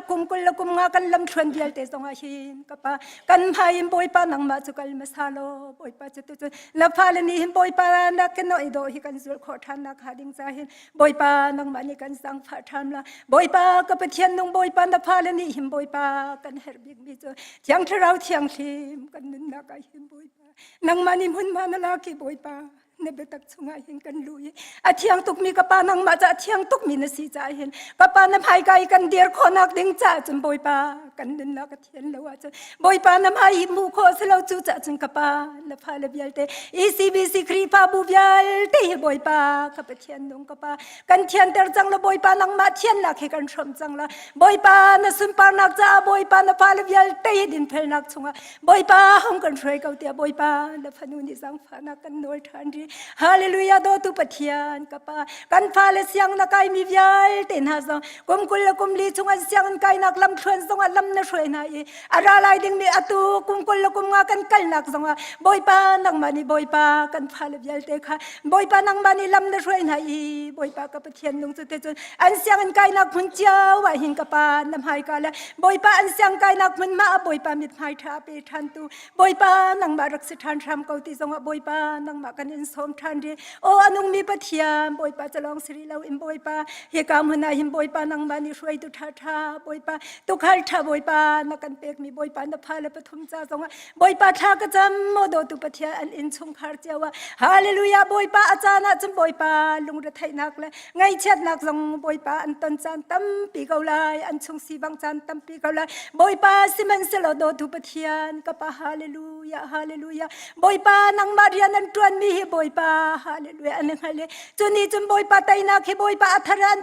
kum kul nga kan lam thron vial te jong a hin ka pa kan phai im boi pa nang ma chu kal ma sa lo boi pa chu tu la pha le ni him boi pa na ken no ido hi kan zul kho than na kha ding cha hin boi pa nang ma ni kan sang pha tham la boi pa ka pathian nong boi pa na pha le ni him boi pa kan her big mi chu thiang thrau thiang thim kan nun na ka him boi pa nang ma ni mun ma na la ki boi pa ne betak chunga hin kan lui athiang tuk mi ka pa nang ma cha thiang tuk mi na si cha hin ka pa na phai kai kan der khonak ding cha chum boi pa kan din na ka thian lo wa cha boi pa na mai mu kho se lo chu cha chun ka pa la pha le bial te ECBC khri pa bu bial te boi pa ka pa thian dong ka pa kan thian ter chang lo boi pa nang ma thian la khe kan throm chang la boi pa na sun pa nak cha boi pa na pha le bial te din phel nak chunga boi pa hong kan throi kau tia boi pa la phanu ni sang pha na kan nol than ri hallelujah do tu pathian ka pa kan pha le siang na kai mi vial ten ha zo kum li chunga siang kai nak lam thron zong a lam na throi na i ara lai ding mi atu kum nga kan kal nak zong a boi pa nang mani boi pa kan pha le vial te kha boi pa nang mani lam na throi na i boi pa ka pathian lung chu te chun an siang an kai nak phun chiao wa hin ka pa nam hai ka la boi pa an siang kai nak phun ma boi pa mit hai tha pe than tu boi pa nang ma rak se than tham kau ti zong a boi pa nang ma kan in som than ri o anung mi pathian boi pa chalong sri lo im boi pa he kam hna him boi pa nang ma ni hroi tu tha boi pa tu khal tha boi pa na kan pek mi boi pa na pha le pathum cha zong a boi pa tha ka cham mo do tu pathian an in chung khar chawa hallelujah boi pa achana chum boi pa lung ra thai nak le ngai chet nak zong boi pa an ton chan tam pi kau lai an chung si bang chan tam pi kau lai boi pa siman se lo do tu pathian ka pa hallelujah boi pa nang ma rian an tuan mi hi boi pa hallelujah an hale chuni chum boi pa tai na khe boi pa atharan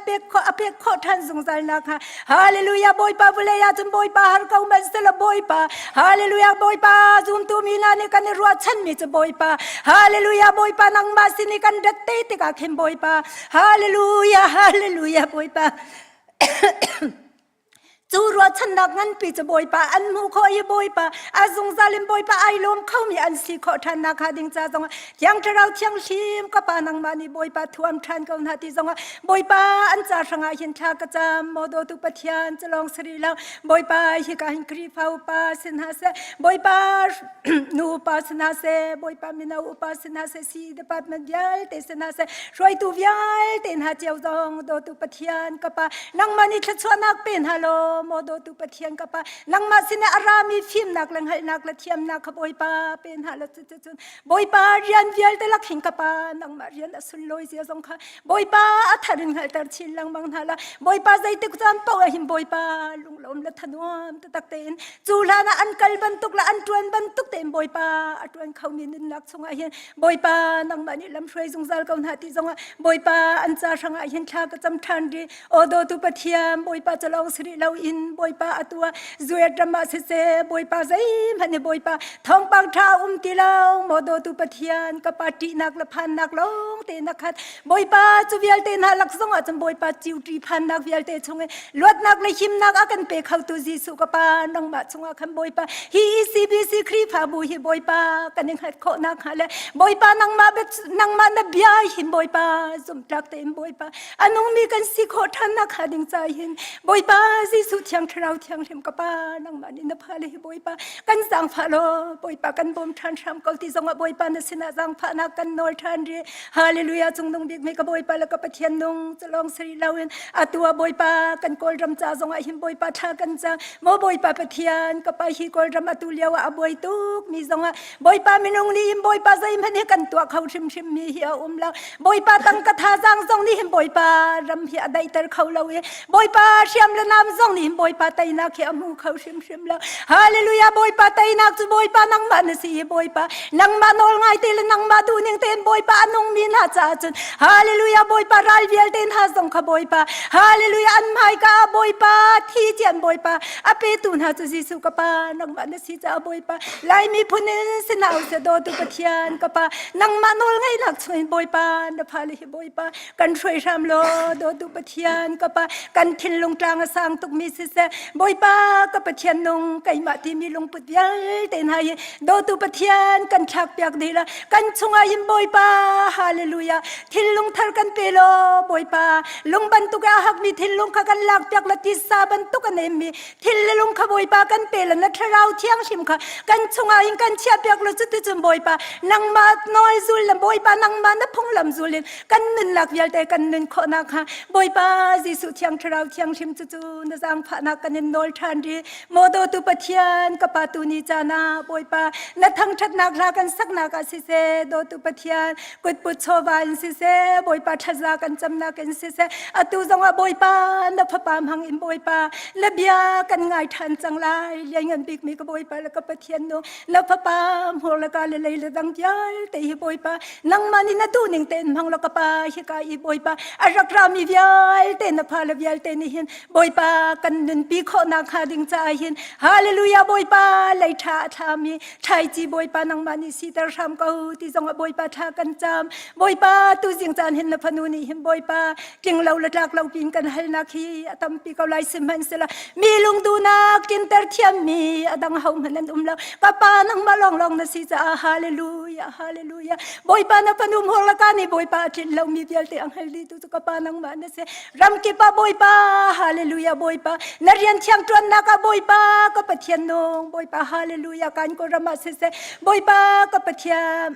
apek kho than zung zal na kha hallelujah boi pa bule ya chum boi pa har kau man se lo boi pa hallelujah boi pa zum tu mi na ni kan ru chan mi chu boi pa hallelujah boi pa nang ma sini kan rat te te ka khem boi pa hallelujah boi pa จูรัวฉันนักงั้นปีจะบอยปาอันมูคอยบอยปาอาจงซาลิมบอยปาไอลมเขามีอันสีขอทันนักหาดิงจ้าจงยังจะเราเชียงชิมก็ปานังมานี่บอยปาทวมทันเขาหน้าที่จงบอยปาอันจ้าสังอาหินทากระจามโมโดตุปทยานจะลองสรีแล้วบอยปาฮิกาหินครีฟาอุปาสินหาเสบอยปานูปาสินหาเสบอยปามินาอุปาสินหาเสสีเดปัตมันยัลเตสินหาเสช่วยตูยัลเตนหาเจียวจงโดตุปทยานก็ปานังมานี่ชัดชวนักเป็นฮัลโหลโมโดตุปทยานก็ปานังมาสินอารามีฟิมนักลังให้นักละเทียมนักขบอยปาเป็นฮัลโหลจุนบอยปาเรียนยัลเตลักหิงก็ปานังมาเรียนอสุนลอยเสียจงค่ะบอยปาอัฐรินให้ตัดชินลังบังฮัลละบอยปาใจตึกจำเป้าหิมบอยปาลุงลมละทนวมตะตักเตนจูลานะอันกัลบันตุกละอันตวนบันตุกเต็มบอยปาอัตวนเขามีนินนักสงอาเห็นบอยปานังมานี่ลำช่วยสงสารเขาหน้าที่สงบอยปาอันจ่าสงอาเห็นทากระจำทันดีโอโดตุปะเทียมบอยปาจะลองสิริเราอินบอยปาอัตัวจวยดมาเสเสบอยปาใจมันเนี่ยบอยปาทองปังท้าตีเราโมโดตุปะเทียนกปาตินักละพันนักลงเตนักขัดบอยปาจูเวียลเตนหาลักสงอาจำบอยปาจิวตรีพันนักเวียลเตชงลวดนักเลยหิมนักอากันเปเข้าตุจีสุกปานังมาชงอาคันบอยปาฮีซีบีซีครีพาบุฮีบอยปากันยังหัดโคนักหาเลยบอยปานังมาเบ็ดนังมาเนบยาหิมบอยปาสมตรักเต็มบอยปาอันนงมีกันสิโคทันนักหาดิงใจหินบอยปาจีสุเทียงเราเทียงเทมกปานังมานินพาเลยบอยปากันสังพาโลบอยปากันบอมทันทำกอลที่สงบอยปานสินาสังพานักกันนอลทันดีฮาเลลูยาจงดงบิกไม่กับบอยปาแล้วก็ปะเทียนนงจะลองสรีลาวินอัตัวบอยปากันกอลรำจ่าสงหิมบอยปาทากันจังโมบอยปาปะเทียนก็ไปฮีกอลรำอัตุเลียวอาบอยตุกมีสงบอยปามินงนี่หิมบอยปาใจมันให้กันตัวเขาชิมมีเหี่ยวแล้วบอยปาตั้งกระทาจังสงนี่หิมบอยปารำเหี่ยได้เตอเขาเลวบอยปาเชียมละน้ำสงนี่หิมบอยปาไตนักเขียมูเขาชิมแล้วฮาเลลูยาบอยปาไตนักจุบอยปานังมันสีบอยปานังมานอลไงเตลนังมาดูนิงเตนบอยปานงมีนาจ่าจุนฮาเลลูยาบอยปารายเวียลเตนหาสงขบอยปาฮาเลลูยาอันไม่กาบอยปาที่เจียนบอยปาอเปตุนหาจุจีสุกปานังมันสีจ่าบอยปาไลมีพุนินสินาอุสโดตุปเทียนกปานังมานอลไงหลักช่วยบอยปานพาลิบอยปากันช่วยรำโลโดตุปเทียนกปากันทินลงกลางสังตุกมีสิเสบอยปากปเทียนนงไก่มาที่มีลงปุดยาเตนหายโดตุปเทียนกันชักเปียกดีละกันชงอายิมบอยปาฮาเลลูยาทินลงทากันเปโลบอยปาลงบันตุกอาหักมีทินลงกันลักเปียกละติสาบันตุกันเอมีทินลงขบอยปากันเปลนัทเราเที่ยงชิมค่ะกันชงอายิงกันเชียเปียกละจุดจุนบอยปานังมาน้อยจุลลำบอยปานังมานพงลำจุลินกันนินหลักเยลเตกันนินขอนักค่ะบอยปาจิสุเที่ยงเราเที่ยงชิมจุนจังพานักกันนินนอลทันดีโมโดตุปเทียนกปาตุนิจานาบอยปานัททั้งชัดนักลากันสักนักสิเซโดตุปเทียนกุดปุชโชบานสิเซบอยปาทัศกันจำนักกันสิเซอตุจังว่าบอยปานพปามหังอินบอยปาเลเบียกันง่ายทันจังไรเลี้ยงเงินบิกมีกบอยปาแล้วก็ปเทียนโนนพปามหัวละกาเลยเลยดังยาเตยบอยปานังมานินาตูนิงเตนหังละกปาฮิกาอีบอยปาอารักรามีวิลเตนพาลวิลเตนหินบอยปากันนินปีขอนาคาดิงใจหินฮาเลลูยาบอยปาเลยทามีไทยจีบอยปานังมานิสีตรามเกาที่จงบอยปาทากันจามบอยปาตูจิงจานหินนพนูนีหินบอยปาจิงเราละลักเรากินกันให้นักฮีตัมปีเกาไลซิมันเสละมีลุงดูนักกินเตอร์เทียมมีอดังเฮามันนั่นเรากปานังมาลองนะสิจ้าฮาเลลูยาฮาเลลูยาบอยปานับพนุมหัวละกันนี่บอยปาจินเรามีเดียลเตอังเฮลีตุกปานังมานะเสรำกิปาบอยปาฮาเลลูยาบอยปานเรียนเชียงจวนนักบอยปาก็ปะเทียนนงบอยปาฮาเลลูยากันก็รำมาเสบอยปาก็ปะเทียน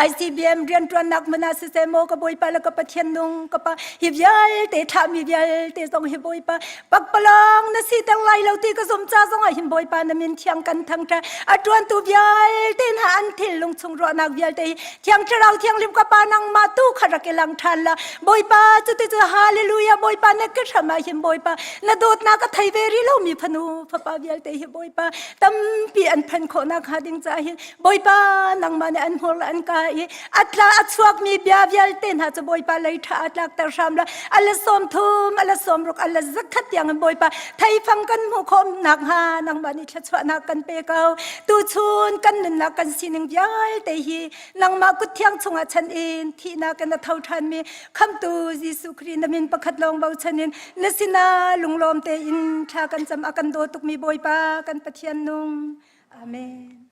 ICBM เรียนจวนนักมนาสิเซโมกบอยปาแล้วก็ปะเทียนนงก็ปะฮิบยัลเตทามิบยัลเตส่งฮิบอยปาปักปลองนะสิตั้งไลเราตีก็สมจ้าส่งหิบอยปานะมินเทียงกันทั้งใจอจวนตูบยัลเตนหาอันทิลลงชงรอนักยัลเตเทียงเราเทียงริมกปานังมาตู้ขรักลังทันละบอยปาจุดจะฮาเลลูยาบอยปาเนกทำมาหิบอยปานะโดดนักไทยเวรีเรามีพนูพระปายัลเตฮิบอยปาตั้มปีอันพันโคนักหาดิงใจหิบอยปานังมาเนอันหัวอัน ka i atla atsuak mi bia vial ten ha boy pa lai tha atlak tar sham la ala som thum ala som ruk ala zakhat yang boy pa thai phang kan mu khom nak ha nang bani thla chwa na kan pe kau tu chun kan nun na kan sining vial te hi nang ma ku thiang chunga chan in thi na kan na thau than mi kham tu jisu khri na min pakhat long bau chanin nasina lunglom te in tha kan cham akan do tuk mi boy pa kan pathian nung amen.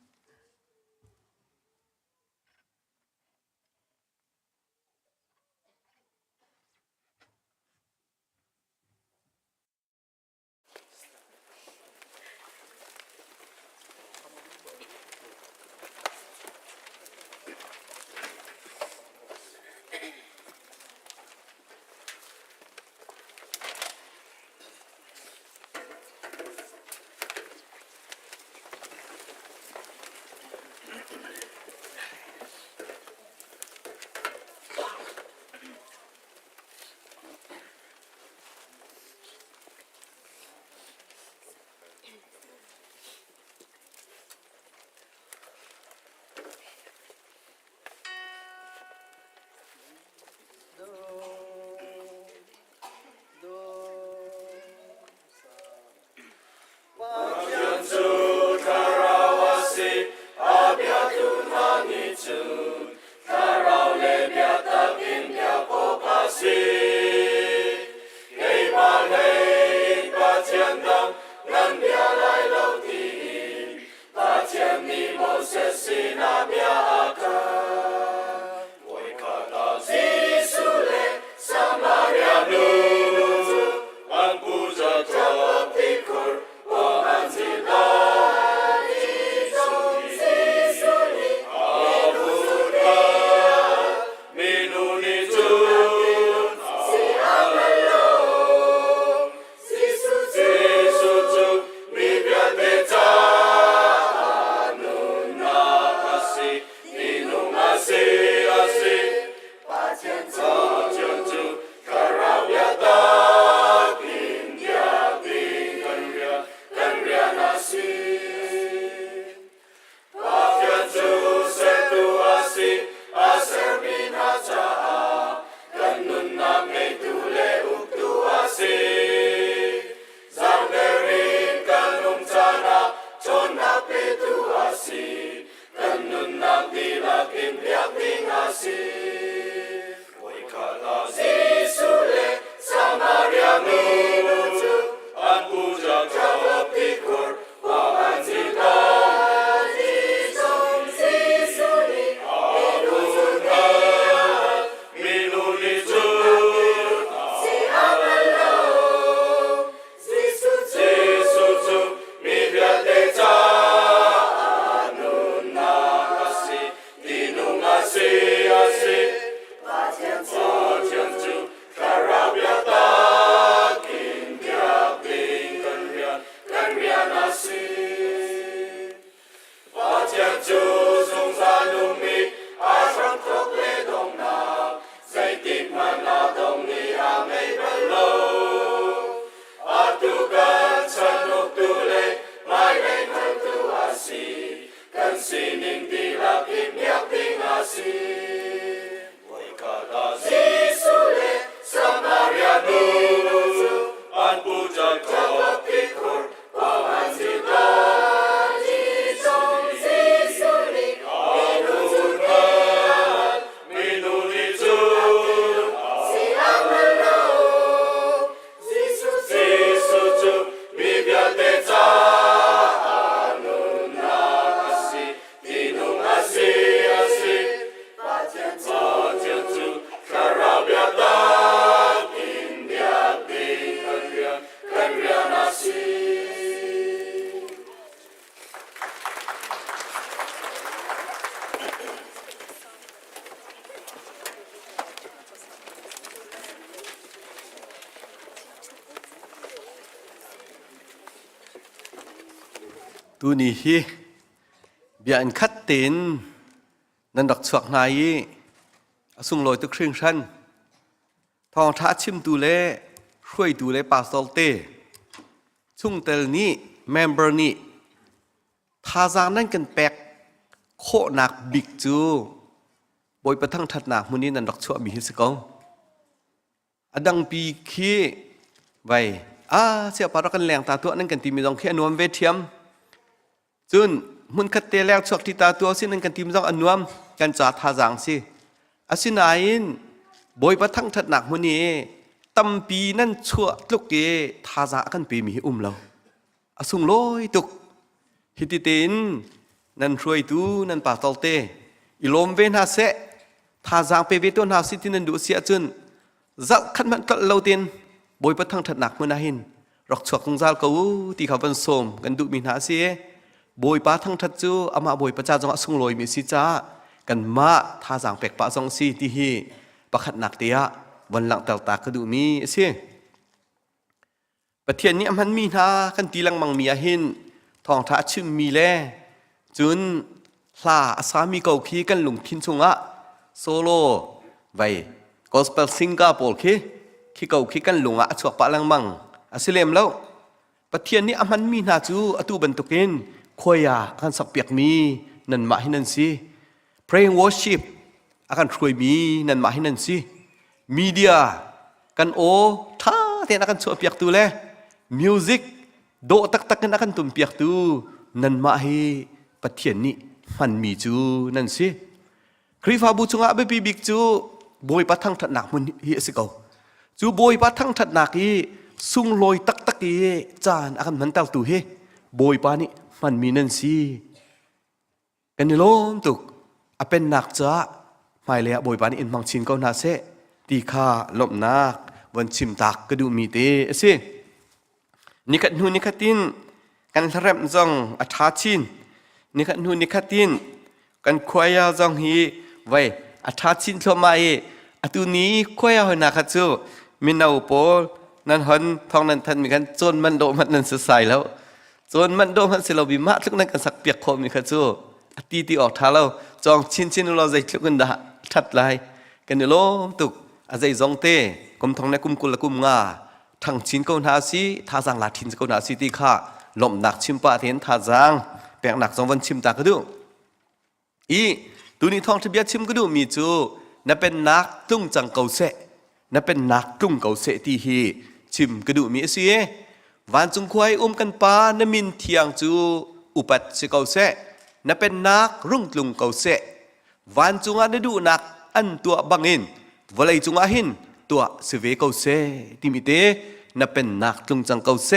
tu ni hi bia in khat tin nan dak chuak nai asung loi tu khring san thong tha chim tu le hroi tu le pastor te chung tel ni member ni tha za nan kan pek kho nak big chu บอยประทังถัดหนักมุนีนันรักชั่วมีฮิสกองอดังปีขี้ไว้เสียปารักันแรงตาตัวนั่นกันตีมีดองแค่นวมเวทียมจุนมุนคัดเตะแรกชกที่ตาตัวสินั่นกันตีมีดองอนวมกันจ่าท่าจางสิอาศินัยน์บอยประทังถัดหนักมุนีตั้มปีนั่นชั่วลูกเกท่าจางกันปีมีเราอาสุงลอยตุกฮิติเตนนั่นช่วยตูนั่นปากตอลเตอิลมเวนหาเสท่าจางเปเวต้นหาสิที่นั่นดูเสียจุนจักขันมันก็เล่าเตียนบอยประทังถัดหนักมุนาหินรักชวกงซาลกูที่เขาเป็นสมกันดูมีหาเสียบอยประทังถัดจูอามาบอยประจาจงสุงลอยมีสิจ้ากันมาท่าจางเป็กปะจงสีที่ฮีประคัดหนักเตียวันหลังเต่าตากระดูมีเสียประเทศนี้มันมีนากันตีลังมังมีหินทองท้าชื่อมีแลจุนลาสามีเก่าขี้กันหลงทินชงะโซโลไว้กอสเปลสิงคโปร์ขี้เก่าขี้กันหลงชวกปะลังมังอาศิเลมแล้วประเทศนี้มันมีนาจูอตุบันตุกินคอยากันสักเปียกมีนั่นมาให้นั่นสิ praying worship อาการช่วยมีนั่นมาให้นั่นสิมีเดียกันโอท่าเทียนอาการช่วยเปียกตูเลยมิวสิกโดตักกันอาการตุ่มเปียกตูนั่นมาให้ประเทศนี้มันมีจูนั่นสิคริฟาบูชงะเบบีบิกจูบอยปัทังถัดหนักมันเหี้ยสิเกาจูบอยปัทังถัดหนักอีซุงลอยตักอีจานอาการมันเต่าตูเฮบอยปานี่มันมีนั่นสิกันนี่ล้มตุกอาเป็นหนักจ้าไม่เลยบอยปานี่อินมังชินก็น่าเสตีข้าลบนักวันชิมตักก็ดูมีเตสินิคัดนูนิคัดตินกันทรับจงอัฐาชินนิคัดนูนิคัดตินกันควายจงฮีไว้อัฐาชินทำไมอตุนี้ควายหัวหน้าขัดจูมินาอุปโภนั่นหันทองนั้นทันมีกันจนมันโดมันนั่นใส่แล้วจนมันโดมันเสลบิมาทุกนั้นกันสักเปียกโคมมีขัดจูตีออกท่าแล้วจองชินเราใจทุกคนด่าทัดลายกันนี่ล้มตุกอาใจจงเต้กุมทองในกุมกุลกุมงาทั้งชินก็นาซีท่าจางลาทินก็นาซีตีข้าลมหนักชิมปะเทียนท่าจางแปลงหนักจงวันชิมตาก็ดูตัวนี้ทองทะเบียนชิมก็ดูมีจูนั่นเป็นนักตุ้งจังเกาเสนั่นเป็นนักตุ้งเกาเสที่ฮีชิมก็ดูมีสิวันจงควายกันปานมินเทียงจูอุปัตสิเกาเสนั่นเป็นนักรุ่งตุงเกาเสวันจงอันดูนักอันตัวบังอินวลัยจงอาหินตัวเสวเกาเสที่มีเตนั่นเป็นนักตุ้งจังเกาเส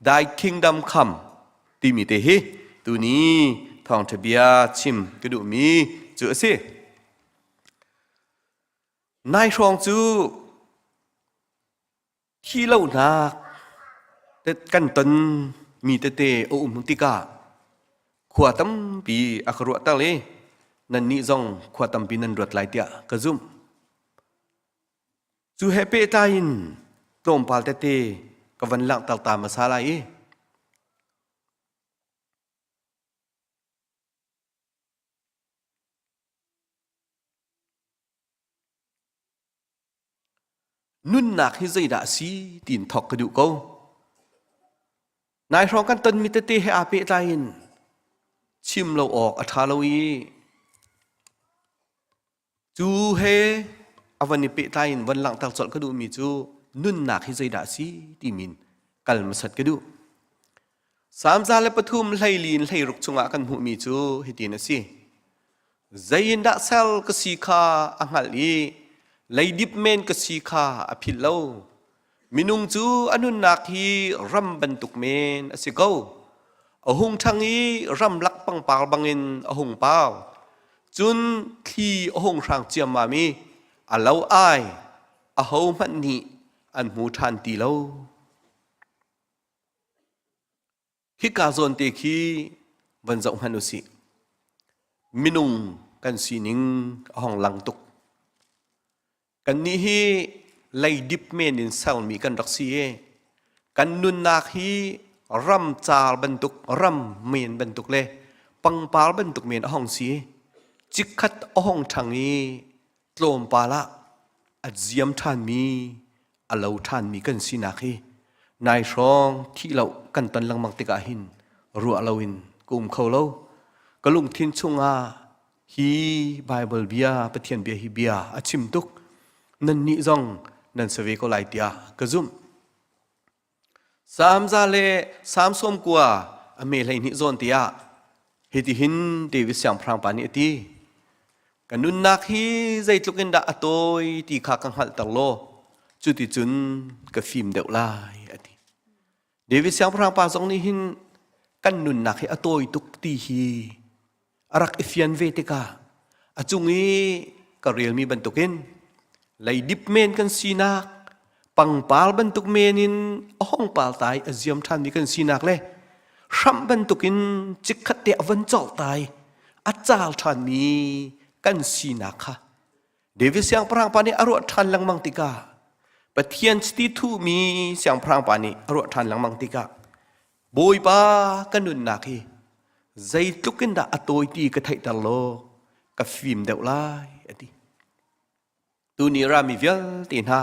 ได้คิงดัมคำที่มีเตฮีตัวนี้ทองทะเบียชิมก็ดูมีจูสินายชองจูที่เล่านักแต่กันตันมีเตมุติกาขวาตั้มปีอักรัวตั้งเลยนั่นนี่จงขวาตั้มปีนั่นรวดลายเตียกระซุ่มจูเฮเปตายินตรมปาลเตกวันหลังตัลตามาซาลายนุ่นหนักให้ใจด่าสีตีนทอกกระดูกเขานายรองกันตันมีเตให้อาเปตายินชิมเราออกอัฐาเราอีจูเฮอวันนี้เปตายินวันหลังตักจดกระดูมีจูนุ่นหนักให้ใจด่าสีตีมินกัลมาสัตกระดูสามซาเลปทุมไลลีนไลรุกชงอากันหูมีจูให้ตีนะสิใจยินด่าเซลกสีคาอังหัลีไลดิบเมนกสีคาอภิลโลมินุงจูอนุนักฮีรัมบันตุกเมนอสิเกาอหงทางนี้รัมลักปังปาลบังอินอหงเปาจุนทีอหงทางเจียมมามีอเลาไออหงมันนี่อันมูทันตีเลาฮิกาโซนเตคีวันจงฮันุสิมินุงกันสีนิงอหงลังตุกกันนี้ฮีไลดิบเมนินเซลมีกันรักษีกันนุนนักฮีรัมจาลบรรทุกรัมเมนบรรทุกเลยปังปาลบรรทุกเมนห้องสีจิกขัดห้องทางนี้ตลมปาละอัดเจียมท่านมีอเลาท่านมีกันสีนักฮีนายรองที่เรากันตันลังมังติกาหินรัวเลวินกุมเขาเลากะลุงทินชงอา hi Bible bia pathian bia hi bia achim tuk nan ni zong nan save ko lai tia kazum sam za le sam som kwa ame lai ni zon tia heti hin David siang prang pani ti kanun nak hi zai tlukin da atoi ti kha kang hal tak lo chu ti chun ka phim deuh lai ati David siang prang pa zong ni hin kanun nak hi atoi tuk ti hi arak ifian ve te ka achungi ka real mi bantukin lai dip men kan sinak pangpal bantuk menin ahong pal tai aziam than ni kan sinak le ram bantukin chikhat te avan chol tai achal than mi kan sinak kha David siang prang pani aro than lang mang tika pathian sti thu mi siang prang pani aro than lang mang tika boy pa kanun nak hi zai tukin da atoi ti ka thai tal lo ka phim deuh lai ati tu ni ra mi vial tin ha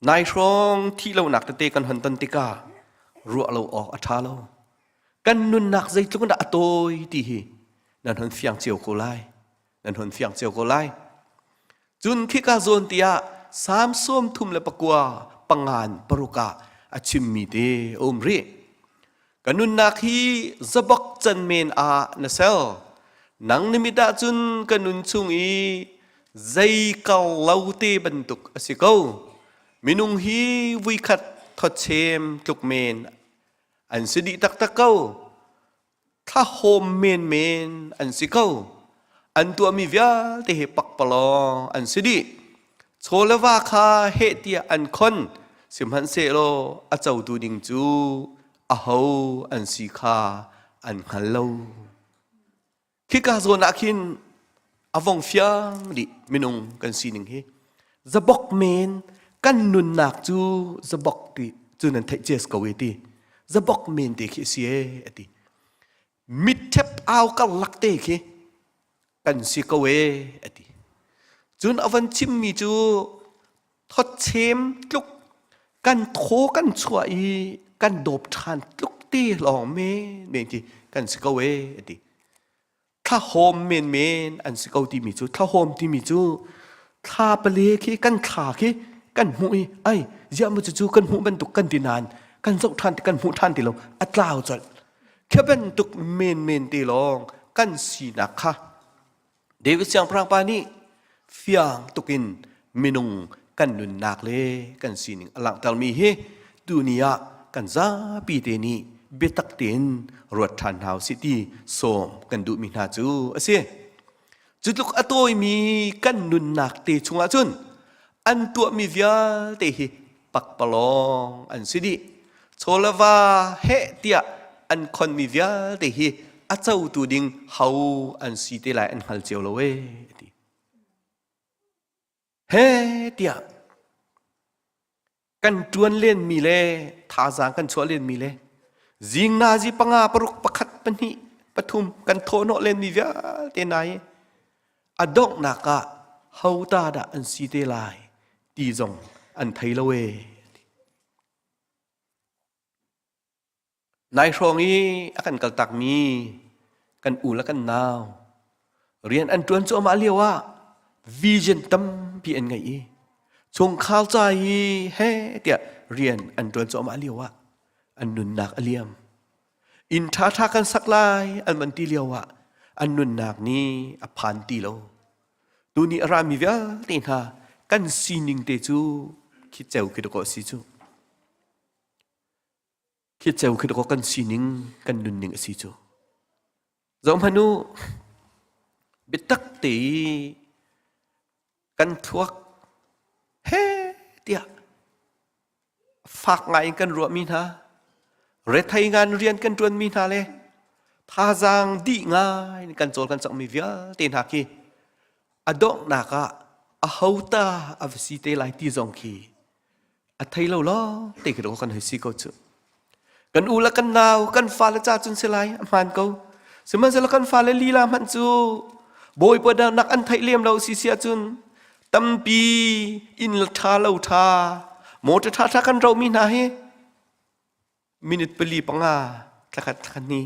nai rong thi lo nak te kan han tan tika ru lo ok atha lo kan nun nak zai tukin da atoi ti hi nan han fiang chiao ko lai nan han fiang chiao ko lai chun khi ka zon tia sam som thum le pakwa pangan paruka achim mi te omri kanun nak hi zabak chan men a na sel nang nimida chun kanun chung i zai kal laute bantuk asiko minung hi wi khat thot chem tuk men an sidi tak tak kau tha hom men an siko an tua mi vya te he pak palo an sidi cholawa kha he tia an khon simhan se lo a chau tu ding chu a ho an si kha an hello khi ka zo na khin avong fiang di minung kan sining he zabok men kan nun nak chu zabok ti chu nan thai ches ko we ti zabok men te khi sie ati mit thep aw ka lak te khi kan si ko we ati chun avan chim mi chu thot chem tluk kan tho kan chua i kan dop than tluk ti long me men ti kan si ko we atiถ้าโฮมเมนอันสกาวที่มีจูถ้าโฮมที่มีจูถ้าเปลี่ยขี้กันขาขี้กันหูไอ้ยามันจะจูกันหูบรรทุกกันที่นานกันสกทันกันหูทันที่เราอัตลาวจดแค่บรรทุกเมนที่ลองกันสีนักค่ะเดวิดเสียงพรางปานี่เฟียงตุกินมินุงกันนุนนักเลยกันสีนิงหลังตลมีเฮดูนียกันซาปีเตนีเบตักเต็นรถทันหาวซิตี้โสมกันดูมีนาจูเสียจุดลุกอตัวมีกันนุนนักเตชงอาจุนอันตัวมีวิาเตหิปักปลองอันซิดีโชลวาเฮเตียอันคนมีวิาเตหิอาเจ้าตูดิงเฮาอันซีเตไลอันฮัลเจียวละเวเฮเตียกันจวนเล่นมีเล่ท่าจางกันชัวเล่นมีเล่จิงนาจีปังอาปรุกประคัดปนิปทุมกันโทโนเลนมีเวเตนายอดอกนักะเฮาตาดะอันซีเตลายตีจงอันไทยละเวนายชงนี้อากันกัลตักมีกันอูและกันนาวเรียนอันจวนโจมาเลียวว่าวิจนตั้มพี่อันไงชงข้าวใจเฮเตียเรียนอันจวนโจมาเลียวว่าอันนุนนักอเลียมอินท้าทากันสักลายอันมันตีเลียวอะอันนุนนักนี้อภันตีโลตูนี้รามีเวลตีนหากันซีนิงเตจูคิดเจ้าคิดก็สิจูคิดเจ้าคิดก็กันซีนิงกันนุนนิงสิจูจอมพนุบิตักตีกันทวกเฮ้เตียฝากไงกันรัวมีนะเรทไทยงานเรียนกันจวนมีนาเลยท่าจางดีง่ายกันโจลกันจังมีเวียเต็นหักคีอดอกนักะอาหูตาอาวิสิเตไลตีจงคีอาไทยเราล้อเตะกระโดดกันให้สิก็จุกันอูละกันนาวกันฟ้าละจ่าจุนเสลายมันเขาสมัยเสลกันฟ้าละลีลามันจูโบยปวดนักอันไทยเลี่ยมเราสิเสียจุนตั้มปีอินละทาเราทาโมจะท่ากันเรามีนาเฮมินิตเปรีปังอาทักทักนี้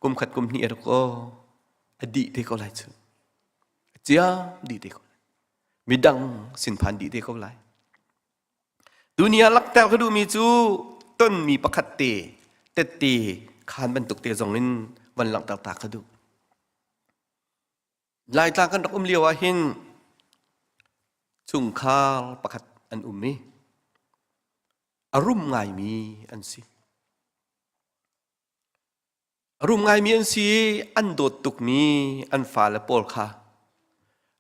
กุมขัดกุมนี้เราก็อดีตที่ก็ไล่จุ chia đi thế mi đăng xin phán đi thế không lại dunia lắc teo cái đu mi chúต้น mi pakhat te tết ti khan ban tuk te zong in van lang tak tak cái đu lại ta kan đọc liu a hin chung khal pakhat an mi arum ngai mi an si arum ngai mi an si an dot tuk mi an fa la pol kha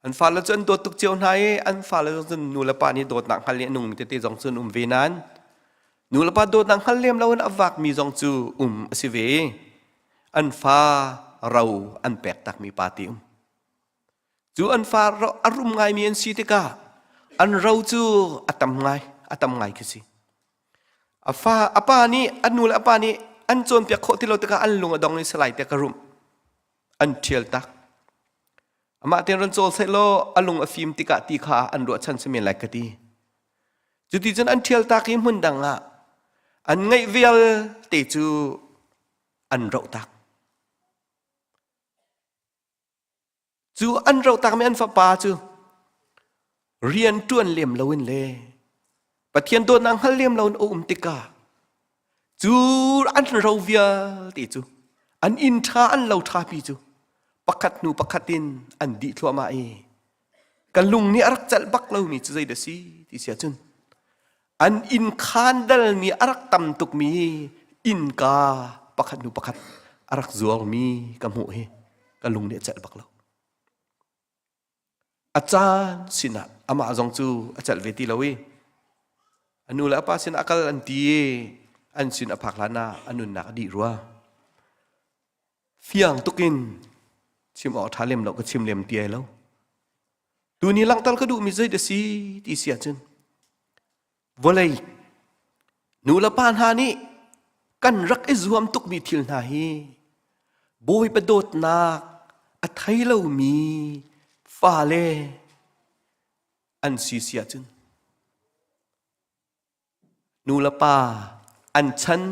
an fa la chen dot tuk chiao nai an fa la chen nu la pa ni dot nang hal le nung mi te jong chun ve nan nu la pa dot nang hal lem lawan avak mi jong chu si ve an fa rau an pek tak mi pa ti chu an fa arum ngai mi an si te ka an rau chu atam ngai ki si afa apa ni anul apa ni an chon pek kho ti lo te ka an lung adong ni salai te ka rum an thiel tak ama ten ran chol sai lo alung afim ti ka ti kha an ro chan se men lai ka ti chu ti chen an thiel tak hi mun danga an ngai vel te chu an ro tak chu an ro tak me an fa pa chu rian tuan lem lawin le pathian do nang hal lem lawin o tika chu an ro via ti chu an in tha an lo tha pi chu pakhat nu pakhatin an di thua ma e kalung ni arak chal bak lo mi chu zai da si ti sia chun an in khan dal mi arak tam tuk mi in ka pakhat nu pakhat arak zual mi kamu he kalung ni chal bak lo achan sina ama zong chu achal veti lawi anu la pa sin akal an ti an sin aphak lana anun nak di ruwa fiang tukin chim o thalem lo ka chim lem ti ai lo tu ni lang tal ka du mi zai de si ti sia chen volei nu la pan ha ni kan rak e zuam tuk mi thil na hi boi pa dot na a thai lo mi fa le an si sia chen nu la pa an chan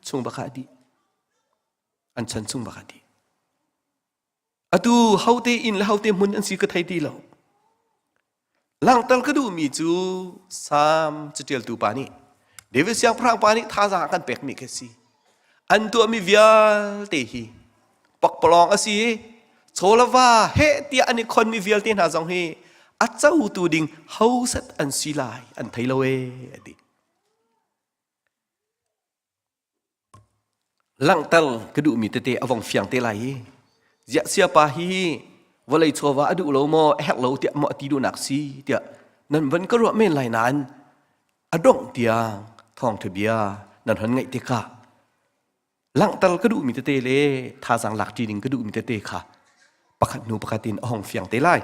chung ba kha di an chan chung ba kha di atu haute in la haute mun an si ka thai ti lo lang tal ka du mi chu sam chitel tu pa ni devi siang prang pa ni tha za kan pek mi ke si an tu mi vial te hi pak polong a si cholawa he ti ani khon mi vial te na jong he a chau tu ding hau sat an si lai an thai lo e adi lang tal ka du mi te te avong fiang te lai dạ sia pa hi volei chowa adu lo mo hek lo tia mo ti du nak si tia nan vẫn có ro men lai nan adong tia thong thebia nan han ngai te kha lang tal ka du mi te te le tha sang lak ti ding ka du mi te te kha pakhat nu pakhatin ahong fiang te lai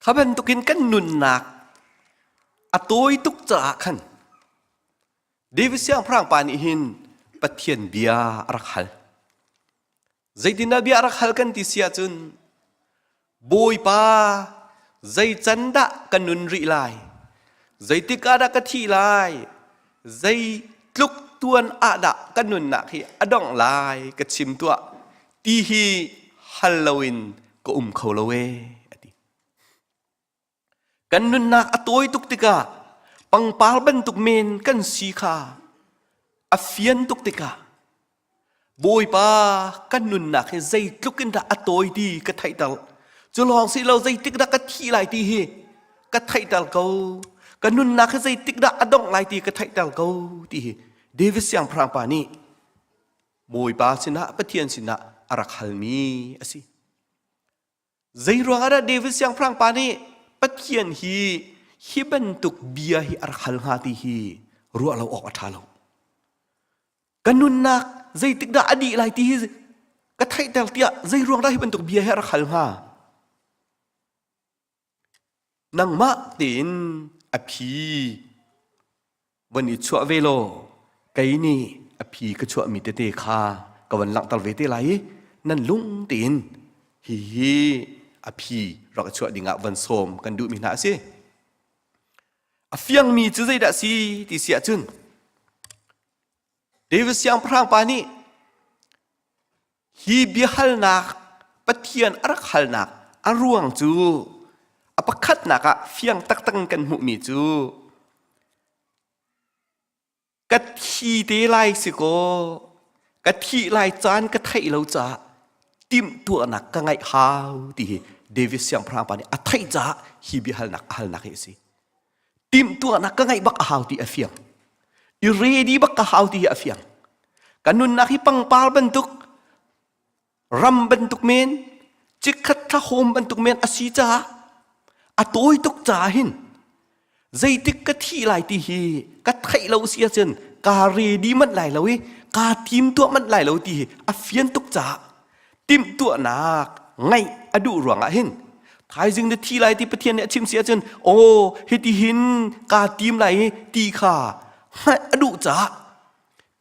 Kaban tukin kan nunnak atoy tuk cha kan David siang prang panihin pathian bia arakhal zaidina bia arakhal kan ti sia chun boy pa zai chanda kan nun ri lai zai tikada ka thi lai zai tluk tuan ada kan nun nak hi adong lai ka chim tua ti hi Halloween ko kholowe kan nun nak atoy tuk tika pangpal ban tuk men kan si kha afian tuk tika boy pa kan nun nak he zai tlukin da atoy di ka thai dal chulong si lo zai tik da ka thi lai ti hi ka thai dal ko kan nun nak he zai tik da adong lai ti ka thai dal ko ti hi David siang prang pa ni boy pa sina pathian sina arak halmi asi zai ruanga David siang prang pa ni pathian hi bentuk bia hi arhal hati hi ruwa lo ok athalo kanun nak zai tikda adi lai ti hi ka thai tel tia zai ruang da hi bentuk bia hi arhal ha nang ma tin aphi wani chwa velo kai ni อภีก็ชั่วมีเตเตคากวันหลังตลเวเตไหลนั่นลุงตีนฮีอภีเราก็ชั่วดิ่งะวันโสมกันดูมีหนาสิอเฟียงมีจุดใจดัสีที่เสียจุนเดวิสยังพรางปานี้ฮีบิฮัลนักปะเทียนอรักฮัลนักอรวงจูอปคัดนักเฟียงตักตังกันหุมีจูกัดทีเดไลสิโกกัดทีไลจานกัดไทยเราจะติมตัวนักก็ไงฮาวที่เดวิสยังพรางปานี้อัไทยจะฮีบิฮัลนักเอสิติมตัวนักก็ไงบักฮาวที่อเฟียงอีเรดีบักฮาวที่อเฟียงกันนุนนักฮิปังปาลบันทุกรำบันทุกเมนจิคัดทะโฮมบันทุกเมนอาศิจ้าอตัวตุกจ่าหินใจติกกะที่ไหลที่ฮีกัดไทยเราเสียจนการเรดีมันไหลเรากาทีมตัวมันไหลเราที่อเฟียนตุกจ่าทีมตัวนักไงอดูหลวงอ่ะหินท้ายจึงได้ที่ไหลที่ประเทศเนี่ยชิมเสียจนโอ้เฮติหินกาทีมไหลตีขาให้อดูจ่า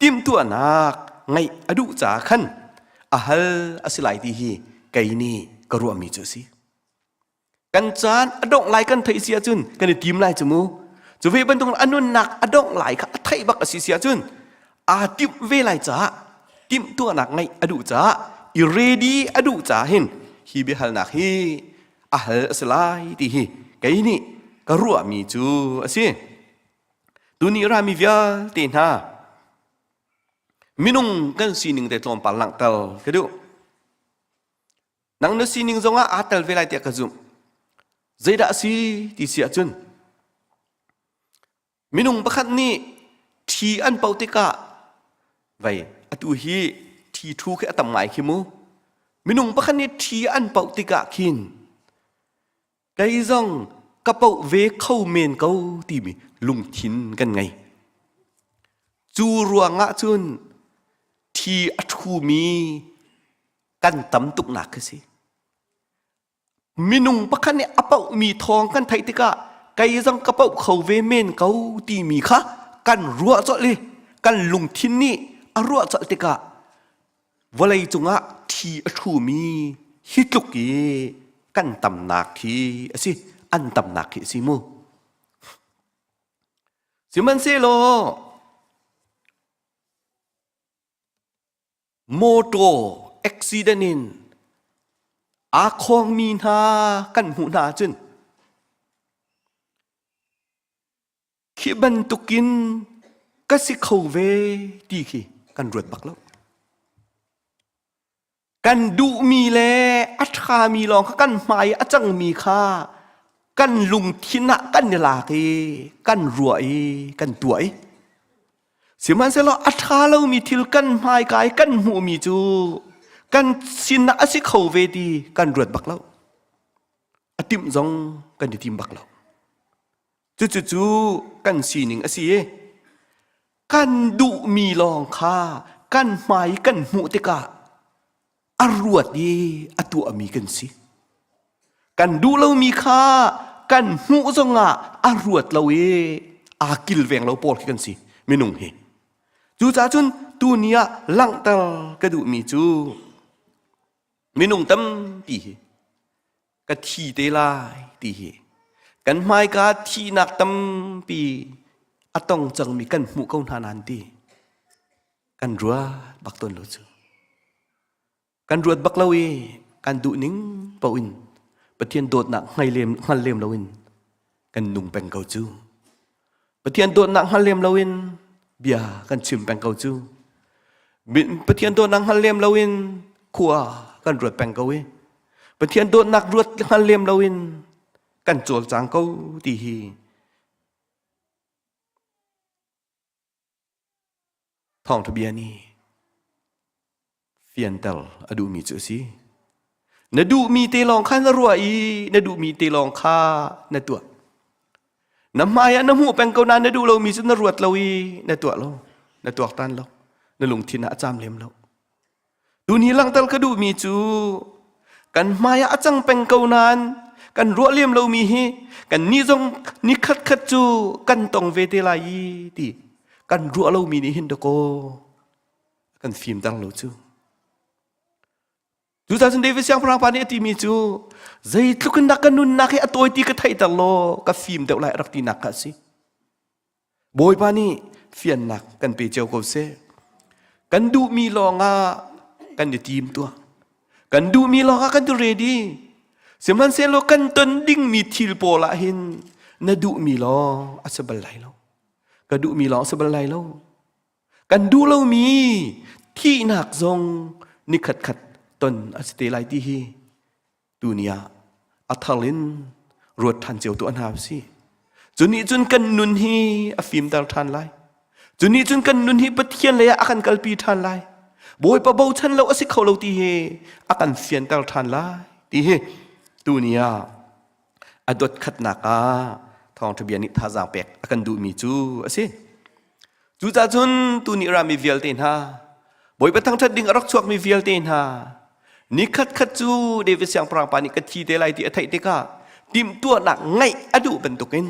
ทีมตัวนักไงอดูจ่าขันอาฮัลอาศิไลที่ฮีไกนี่ก็รวมมีจุสิกันจานอดงไหลกันไทยเสียจุนกันทีมไหลจมูจะเวบันตรงอนุนักอดงไหลค่ะไทยบักอาศิเสียจุนอาทีมเวไหลจ้าทีมตัวนักไงอดูจ้าอีเรดีอดูจ้าเห็นฮีเบฮัลนักฮีอาฮัลอาศิไลที่ฮีไกนี่ก็รวมมีจุสิตุนีรามีเวียเตน่ามินุงกันสีหนึ่งแต่ตอนปัลลังเตลก็ดูนังนสีหนึ่งจงอาเตลเวลาเตียกระจุมใจด่าสีที่เสียจุนมินุงประคันนี้ที่อันเปาติกะไว้อตุฮีที่ทูกอัตหมายขิมูมินุงประคันนี้ที่อันเปาติกะขินไกจงกระเป๋าเวเข้าเมนเขาที่มีลุงทินกันไงจูรัวงะจุนที่อัทูมีกันตำตุกหนักสิมินุงปะคันเนี่ยอเปามีทองกันไทยติกะไกจังกระเป๋าเขาเวเมนเขาตีมีคะกันรัวจอดเลยกันลุงทินนี่อรัวจอดติกะวลัยจุงะที่อัทูมีฮิตุกีกันตำหนักทีสิอันตำหนักสิมูสิมันเซโลโมโตเอ็กซิเดนินอาคองมีนากันหูนาจุนขีบันตุกินก็สิเขาเวดีขีกันรวดบักแล้วกันดูมีแลอัตคามีลองกันหมายอจังมีค่ากันลุงทินะกันเนลากีกันรวยกันตัวเสียมันเสละอัตราเรามีทิลกันหายกายกันหูมีจูกันสินะสิเขาเวดีกันรวดบักเล่าอติมจงกันดิติมบักเล่าจู่กันสีหนึ่งสิกันดุมีลองค่ากันหมายกันหูติกะอรวดดีอตัวมีกันสิกันดูเรามีค่ากันหูจงอรวดเราอากิลแวงเราปอดกันสิไม่นุ่งเฮจูจ้าจุนตัวเนี้ยลังตลกระดูมีจูไม่นุ่งตั้มตีกะทีเตลายตีกันไม่กะทีนักตั้มปีอะต้องจังมีกันหูเขาทานันตีกันรัวบักต้นเราจูกันรวดบักเรากันดูนิ่งเปวินประเทียนโดดหนักให้เลียมหันเลียมเราวินกันนุ่งเป็นเกาจูประเทียนโดดหนักหันเลียมเราวินเบียกันชิมแปงเกาจูประเทียนตัวนังฮันเลียมลาวินขัวกันรวดแปงเกาเวประเทียนตัวนักรวดฮันเลียมลาวินกันโจลจางเกาตีฮีทองทะเบียนนี่เฟียนเตลอดูมีจุสีนดูมีเตลองข้านรัวอีนดูมีเตลองข้านตัวน้ำมายน้ำหูแปงเกานานดูเรามีสุนรวดเราอีในตัวเราในตัวตันเราในหลงทินอาจามเลี้ยมเราดูนี้ลังตัลก็ดูมีจูกันมายอาจังแปงเกานานกันรัวเลี้ยมเรามีเฮกันนี่จงนี่คัดจูกันตองเวเตลายตีกันรัวเรามีนี่หินตะโก kan phim tang lo chu chú ta chân David sang prang pani ti mi chu zai tlukan nak kanun nak he atoi ti ka thai ta lo ka phim deuh lai rak ti nak ka si boy pani phian nak kan pe cheu ko se kan du mi lo nga kan de tim tua kan du mi lo nga kan tu ready siman se lo kan ton ding mi thil po la hin na du mi lo asabal lai lo ka du mi lo asabal lai lo kan du lo mi thi nak zong ni khat khatต้นอาศัยไลที่ฮีดูเนี่ยอัทลินรวดทันเจียวตัวอันหาสิจุนี้จุนกันนุนฮีอฟิมดาร์ทันไลจุนี้จุนกันนุนฮีปะเทียนเลยอากันกัลปีทันไลบอยปะเบาทันเราอาศัยเขาเราที่ฮีอากันเฟียนดาร์ทันไลที่ฮีดูเนี่ยอดดขัดนักทองทะเบียนนิทาจางเป็กอากันดูมีจูอาศัยจูจ่าจุนตัวนี้รามีเวลเตนฮาบอยปะทั้งทัดดิ่งรักชวกมีเวลเตนฮานิคัดคัดจูเดวิสยังปรางปานิกทีเตลัยที่อทัยเตกาติมตัวหนักไงอดูเป็นตุกิน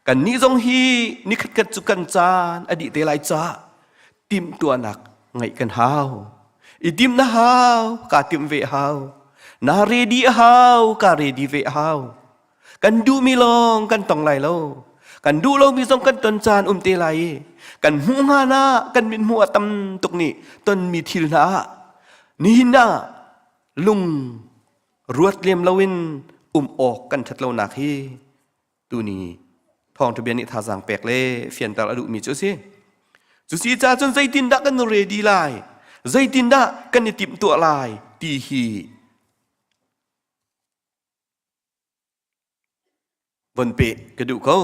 กันนี้จงฮีนิคัดคัดจูกันจานอดีเตลัยจ้าติมตัวหนักไงกันฮาวอีติมนะฮาวกาติมเวฮาวนาเรดีฮาวกาเรดีเวฮาวกันดูมีลองกันตองไหลโลกันดูเรามีจงกันตนจานเตลัยกันหัวหน้ากันมินหัวตำตุกนี่ตนมีทิลนานี่นะลุงรวดเลียมลวินออกกันทัดเราหนักฮีตูนี้ทองทะเบียนนิทาสังแปลกเล่เฟียนตาอดุมีจุสิจ้าจนใจตินดักกันเรดีไลใจตินดักกันในติมตัวลายตีฮีบนเปะกระดูกเขา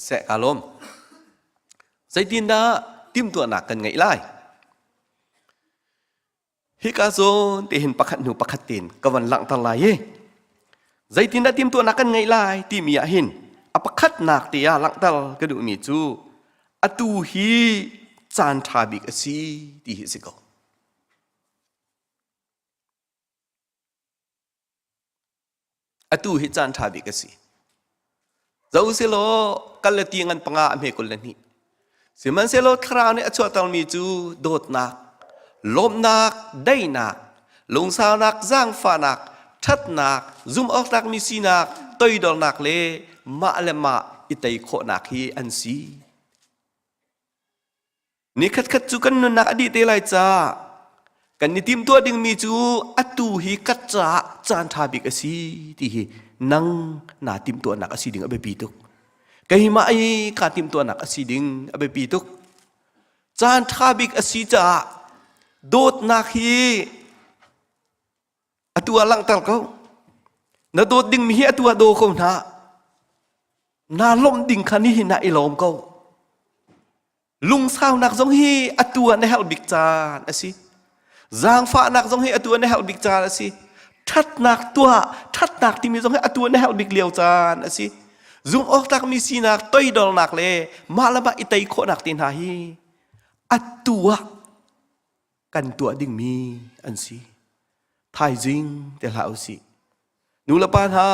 แสะอารมณ์ใจตินดาติมตัวหนักกันไงไล่ฮิกาโซนที่เห็นประคัดหนูประคัดตินกวันหลังตะไลใจตินดาติมตัวหนักกันไงไล่ที่มีอาหินอประคัดหนักตียาหลังตะกระดูมีจูอตูฮีจานทาบิกสีที่ฮิสิโกอตูฮีจานทาบิกสีเราเสโลกัลตีงันปังอาเมกุลนี่สิมันเสโลคราวนี้อชวตลมีจูโดดนักลมนักได้นักลงสาวนักจ้างฟ้านักชัดนักซุ่มออกนักมีสีนักต่อยดอกนักเล่มาเลมาอิตัยโคนักฮีอันซีนี่คัดจูกันนุนักอดีตไลจ้ากันนิติมตัวดิ่งมีจูอัตูฮีกัดจ้าจานทาบิกสีที่ฮีนังนาติมตัวหนักอสีดิ่งอเบปีตุกกะหิมาไอขาติมตัวหนักอสีดิ่งอเบปีตุกจานทาบิกอสีจ้าโดดนักฮีอตัวหลังตัลเขานาโดดดิ่งมีอตัวโดเขานาลมดิ่งคันนี้นาไอลมเขาลุงสาวนักจงฮีอตัวในเฮลบิกจานอสีจางฟ้านักจงฮีอตัวในเฮลบิกจานอสีทัดหนักตัวทัดหนักที่มีตรงให้อตัวในเฮลบิกเลียวจานอสิซุ่มออกตักมีสีนักต้อยดอลหนักเลยมาละมาอิตัยโคหนักตีนหาฮีอตัวกันตัวดิ่งมีอันสิทายจริงแต่ละอุสินูละปานฮา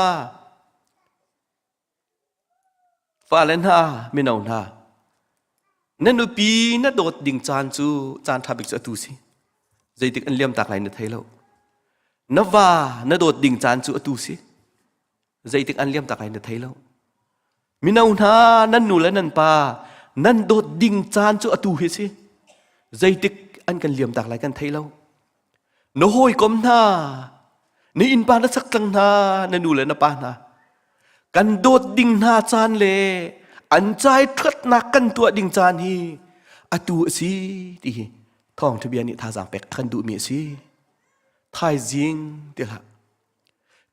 ฟ้าเลนฮาไม่นอนฮานั่นนูปีนั่นโดดดิ่งจานจูจานทับบิกจะตูสิใจติกอันเลี่ยมตักไหลนึกไทยแล้วนว่านาโดดดิ่งจานจูอตูสิใจติกอันเลี่ยมตะไคร้เนไทยแล้วมินาอุนานั่นนูและนั่นปานั่นโดดดิ่งจานจูอตูเฮสิใจติกอันกันเลี่ยมตะไคร้กันไทยแล้วโนโฮยกมนาในอินปานัสักตังนานั่นนูและนปานากันโดดดิ่งนาจานเลอันใจทัดนักกันตัวดิ่งจานฮีอตูสิที่ทองทะเบียนนิทาสังเป็กคันดูมีสิทายจิงเดี๋ยวละ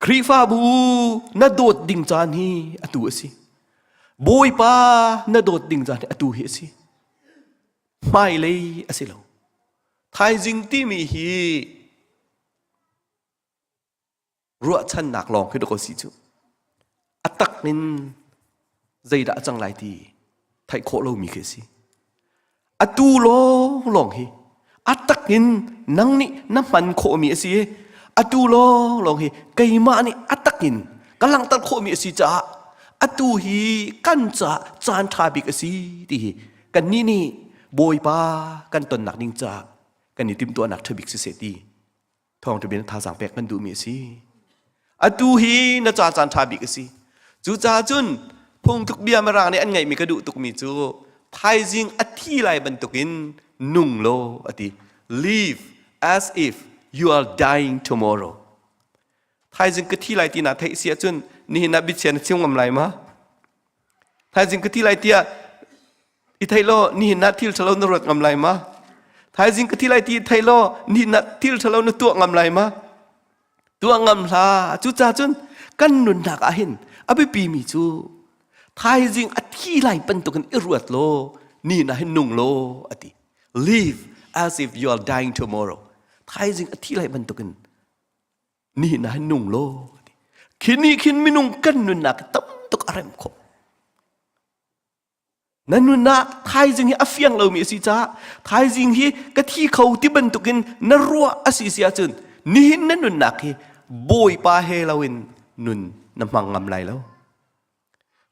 ครีฟ้าบูน่าโดดดิ่งจานฮีอตูสิบอยป้าน่าโดดดิ่งจานอตูเฮสิไม่เลยอสิเราทายจิงที่มีฮีรัวชันหนักลองขึ้นดูก็สิจูอัตักนินใจด่าจังไรทีไทยโคเรามีเคสิอตูลองฮี อัตตักินนังนี่น้ำมันโคมีสิอตูโลลองเฮไกมานี่อัตตักินกำลังตัดโคมีสิจ้าอตูฮีกันจะจานทาบิกสิดีกันนี่บอยปากันตนหนักนิ่งจ้ากันนี่ติมตัวหนักทบิกสิเสดีทองทะเบียนทาสังเปกกันดูมีสิอตูฮีน่าจานทาบิกสิจูจ้าจุนพงทุกเบียมารางในอันไงมีกระดูตุกมีจูไทยจิงอธิไลบันตุกินนุ่งโลอติ live as if you are dying tomorrow ไทยจิงกะที่ไลตีนาไทยเสียจุนนี่นับบิเชียนชิงงำไรมาไทยจิงกะที่ไลตีอีไทยโลนี่นัดที่ทะเลนรดงำไรมาไทยจิงกะที่ไลตีไทยโลนี่นัดที่ทะเลนตัวงำไรมาตัวงำลาจุจ้าจุนกันนุนดักอาหินอภิปีมีจูไทยจิงอธิไลปันตุกันอิรวดโลนี่นะให้นุ่งโลอติ live as if you are dying tomorrow ไทยจิงอธิไลปันตุกันนี่นะให้นุ่งโลคินนี่คินไม่นุ่งกันนุนนักตั้มตุกอะไรมโคนั่นนุนนักไทยจิงฮีอฟียงเรามีสิจ้าไทยจิงฮีกะที่เขาที่บันตุกันนรัวอสิเสียจนนี่นั่นนุนนักฮีบอยปาเฮลาวินนุนน้ำมังงำไรแล้ว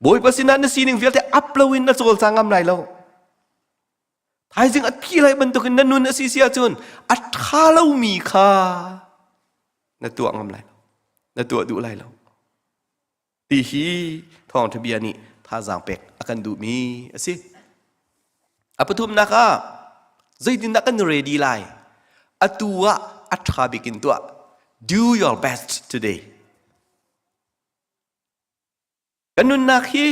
บอยภาษาหน้าซีนิงเฟียลแต่อัพลวินน่าโจลสางงำไรแล้วไทยจึงอัดที่ไรบรรทุกนั่นนู่นสิเสียจนอัดข้าเรามีค่านั่นตัวงำไรแล้วนั่นตัวดูไรแล้วตีฮีทองทะเบียนนี่ท่าจางเป็กอาการดูมีสิอปทุมนะคะใจดินนักกันเรดีไลอัตัวอัดข้าบิกินตัว do your best todayกันนุนนักฮี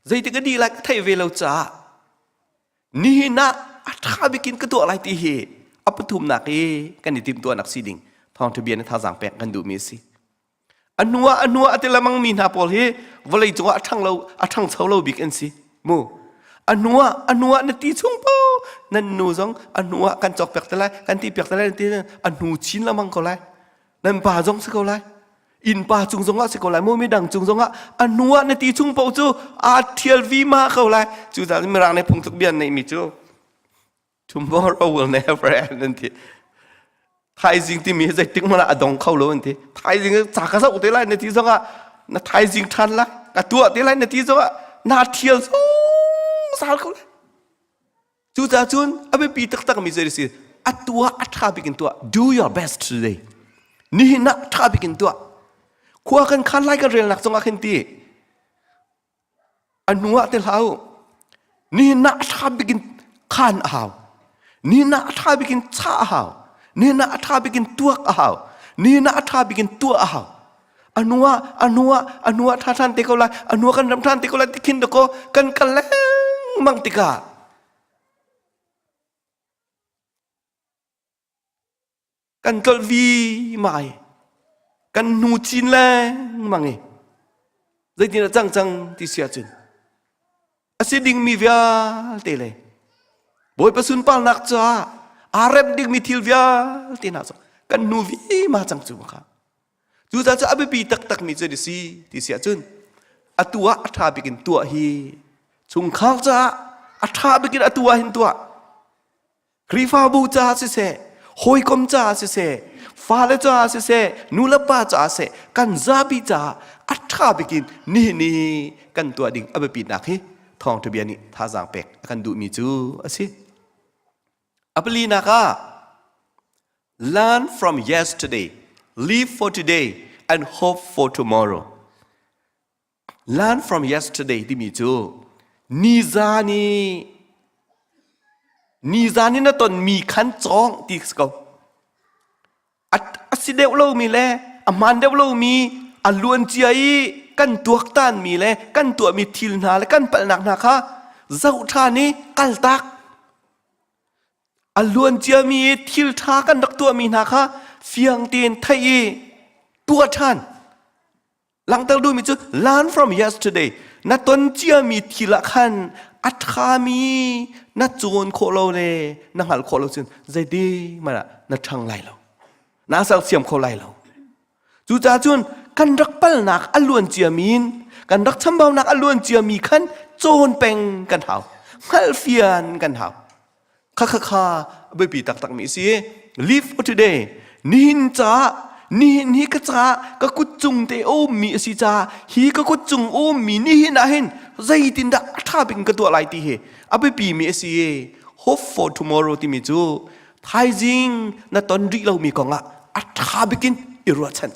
ใจติกดีลักไทยเวลาจ้านี่นะอัฐาบิกินกตัวอะไรตีเฮอปทุมนักฮีกันนี่ติมตัวนักซีดิงทองทะเบียนท่าจางแปกกันดูมีสิอันนัวอัติละมังมีนาปอลเฮวลัยจังอัทั้งเราอัทั้งเช้าเราบิกันสิมูอันนัวนั่นตีชุ่งเป้านั่นนูซองอันนัวกันจอกแปกตะไลกันตีแปกตะไลนั่นตีอันนูชินละมังก็ไลนั่นป่าจงสก็ไลอินป่าจุงจงอ่ะสิก็ไลโมไม่ดังจุงจงอ่ะอันนัวนั่นตีชุ่งเป้าจูอาเทียลวีมาเขาไลจูจะไม่รังในพงทุกเบียนในมิจู tomorrow will never end นั่นทีไทยจริงที่มีใจติ๊กมันอะดองเข้าเลยนั่นทีไทยจริงจากกระสับอุตไลในที่จงอ่ะนั่นไทยจริงทันละกระตัวอุตไลในที่จงอ่ะนาเทียลสารเขาเลยจูจ้าจุนเอาไปปีตักมีใจสิอัดตัวอัดท่าไปกินตัว do your best today นี่นะท่าไปกินตัวขั้วกันคันไล่กันเรียนหลักจงอาเคนตีอันนัวเตลาวนี่นะท่าไปกินขันอ้าวนี่นะท่าไปกินชาอ้าวนี่นะท่าไปกินตัวอ้าวนี่นะท่าไปกินตัวอ้าวอันนัวท่าท่านเตกอะไรอันนัวกันรำท่านเตกอะไรที่คินตะโกกันกันแล้มังติกากันตลวีไม่กันนูจินแรงมังเอใจที่น่าจังที่เสียจนอาศัยดิ่งมีวิอาเตเลยบอยประสุนปานักจ้าอาเรบดิ่งมีทิลวิอาเตน่าจังกันนูวีมาจังจุมาค่ะจูจ้าจะเอาไปปีตักมีเจดีซีที่เสียจนอัตัวอัฐาไปกินตัวฮีชุงข้าวจ้าอัฐาไปกินอัตัวหินตัวครีฟ้าบูจ้าเสหอยกมจ้าเสฟ้าเลจ้าเสนูละป้าจ้าเสกันซาบิจ้าอัฐาไปกินนี่กันตัวดิ่งเอาไปปีนักฮีทองทะเบียนนี่ท่าจางเป็กกันดูมีจูสิอัปลีนัก learn from yesterday live for today and hope for tomorrow learn from yesterday ที่มีจูนิจานี่นะตนมีขันจองที่สกออัสิเดวเรามีแลอามันเดวเรามีอลวนเจียกันตัวตันมีแลกันตัวมีทิลนาและกันปนักนะคะเจ้าท่านี้กัลตักอลวนเจียมีทิลทากันดักตัวมีนะคะเฟียงเตียนไทยตัวท่านหลังจากดูมีจุด learn from yesterday นัดตนเจียมีทีละขันอัตขามีนัดโจนโคโลเลนักหัลโคโลจนใจดีมาละนัดทางไหลเรานักสักเสียมโคไหลเราจูจ่าจุนกันรักเปลนักอลวนเจียมีนกันรักชำเบานักอลวนเจียมีขันโจนเป็งกันเห่าฮัลเฟียนกันเห่าข้า abe pi tak tak mi si live for today nihin cha nihin hi ka cha ka kuchung te o mi si cha hi ka kuchung o mi nihin a hin zai tin da tha bin ka to lai ti he abe pi mi si hope for tomorrow ti mi chu thai jing na ton ri lo mi ko nga a tha bikin i ro chan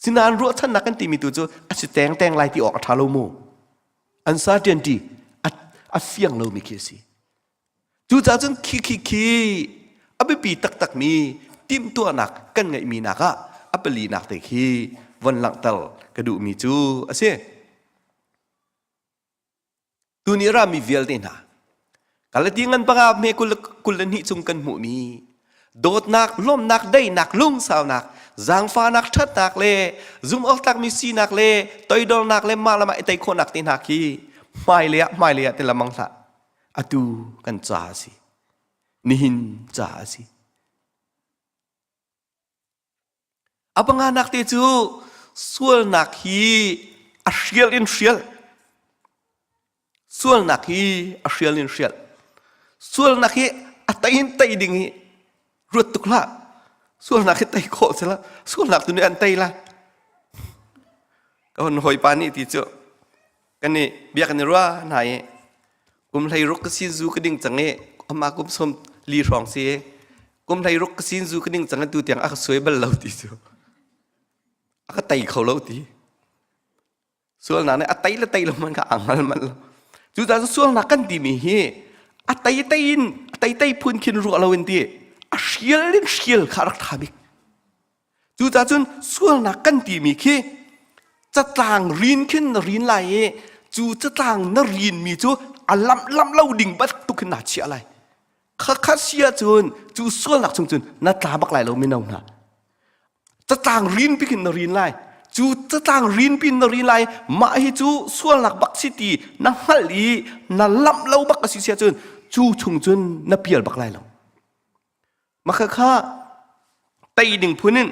sinan ro chan na kan ti mi tu chu a si teng lai ti ok tha lo mu uncertainty a fiang lo mi ki si chu cha chung khi abe pi tak tak mi tim tua nak kan ngai mi naka apeli nak te khi van lang tal ka du mi chu ase tu ni ra mi vial te na kala tingan pa nga me kulan hi chung kan mu mi dot nak lom nak dai nak lung saw nak zang fa nak that nak le zum ok tak mi si nak le toy dol nak le ma lama tai kho nak te na ki mai le te lamang sa atu kan cha si nihin cha si apa nga nak te chu sual nak hi a rial in rial sual nak hi a rial in rial sual nak hi a tai ding hi rut tuk la sual nak hi tai kho sela sual nak tu ni an tai la ka hon hoi pa ni ti chu kan ni bia kan ni ra nai kum thai ruk si zu ka ding change ama kum som li rong si kum thai ruk si zu ka ding change tu tiang a soi bal lo ti chu aka tay khâu lâu tí sual na ne a tay lo man ka angal man lo chu ta sual na kan ti mi hi a tay phun khin ru lo in ti a shial kharak thabik chu ta chun sual na kan ti mi khi cha tlang rin khin rin lai chu cha tlang na rin mi chu a lam lo ding bat tu khin na chia lai kha sia chun chu sual nak chung chun na ta bak lai lo mi nong naจะต่างรินพิกินนรินไลจูจะต่างรินพินนรินไลมาให้จูส่วนหลักบักสิตีนังฮัลลีนัลลับเล่าบักสิเสียจนจูชงจนนับเปียบักไลเรามาข้าไตดิ่งพูนิน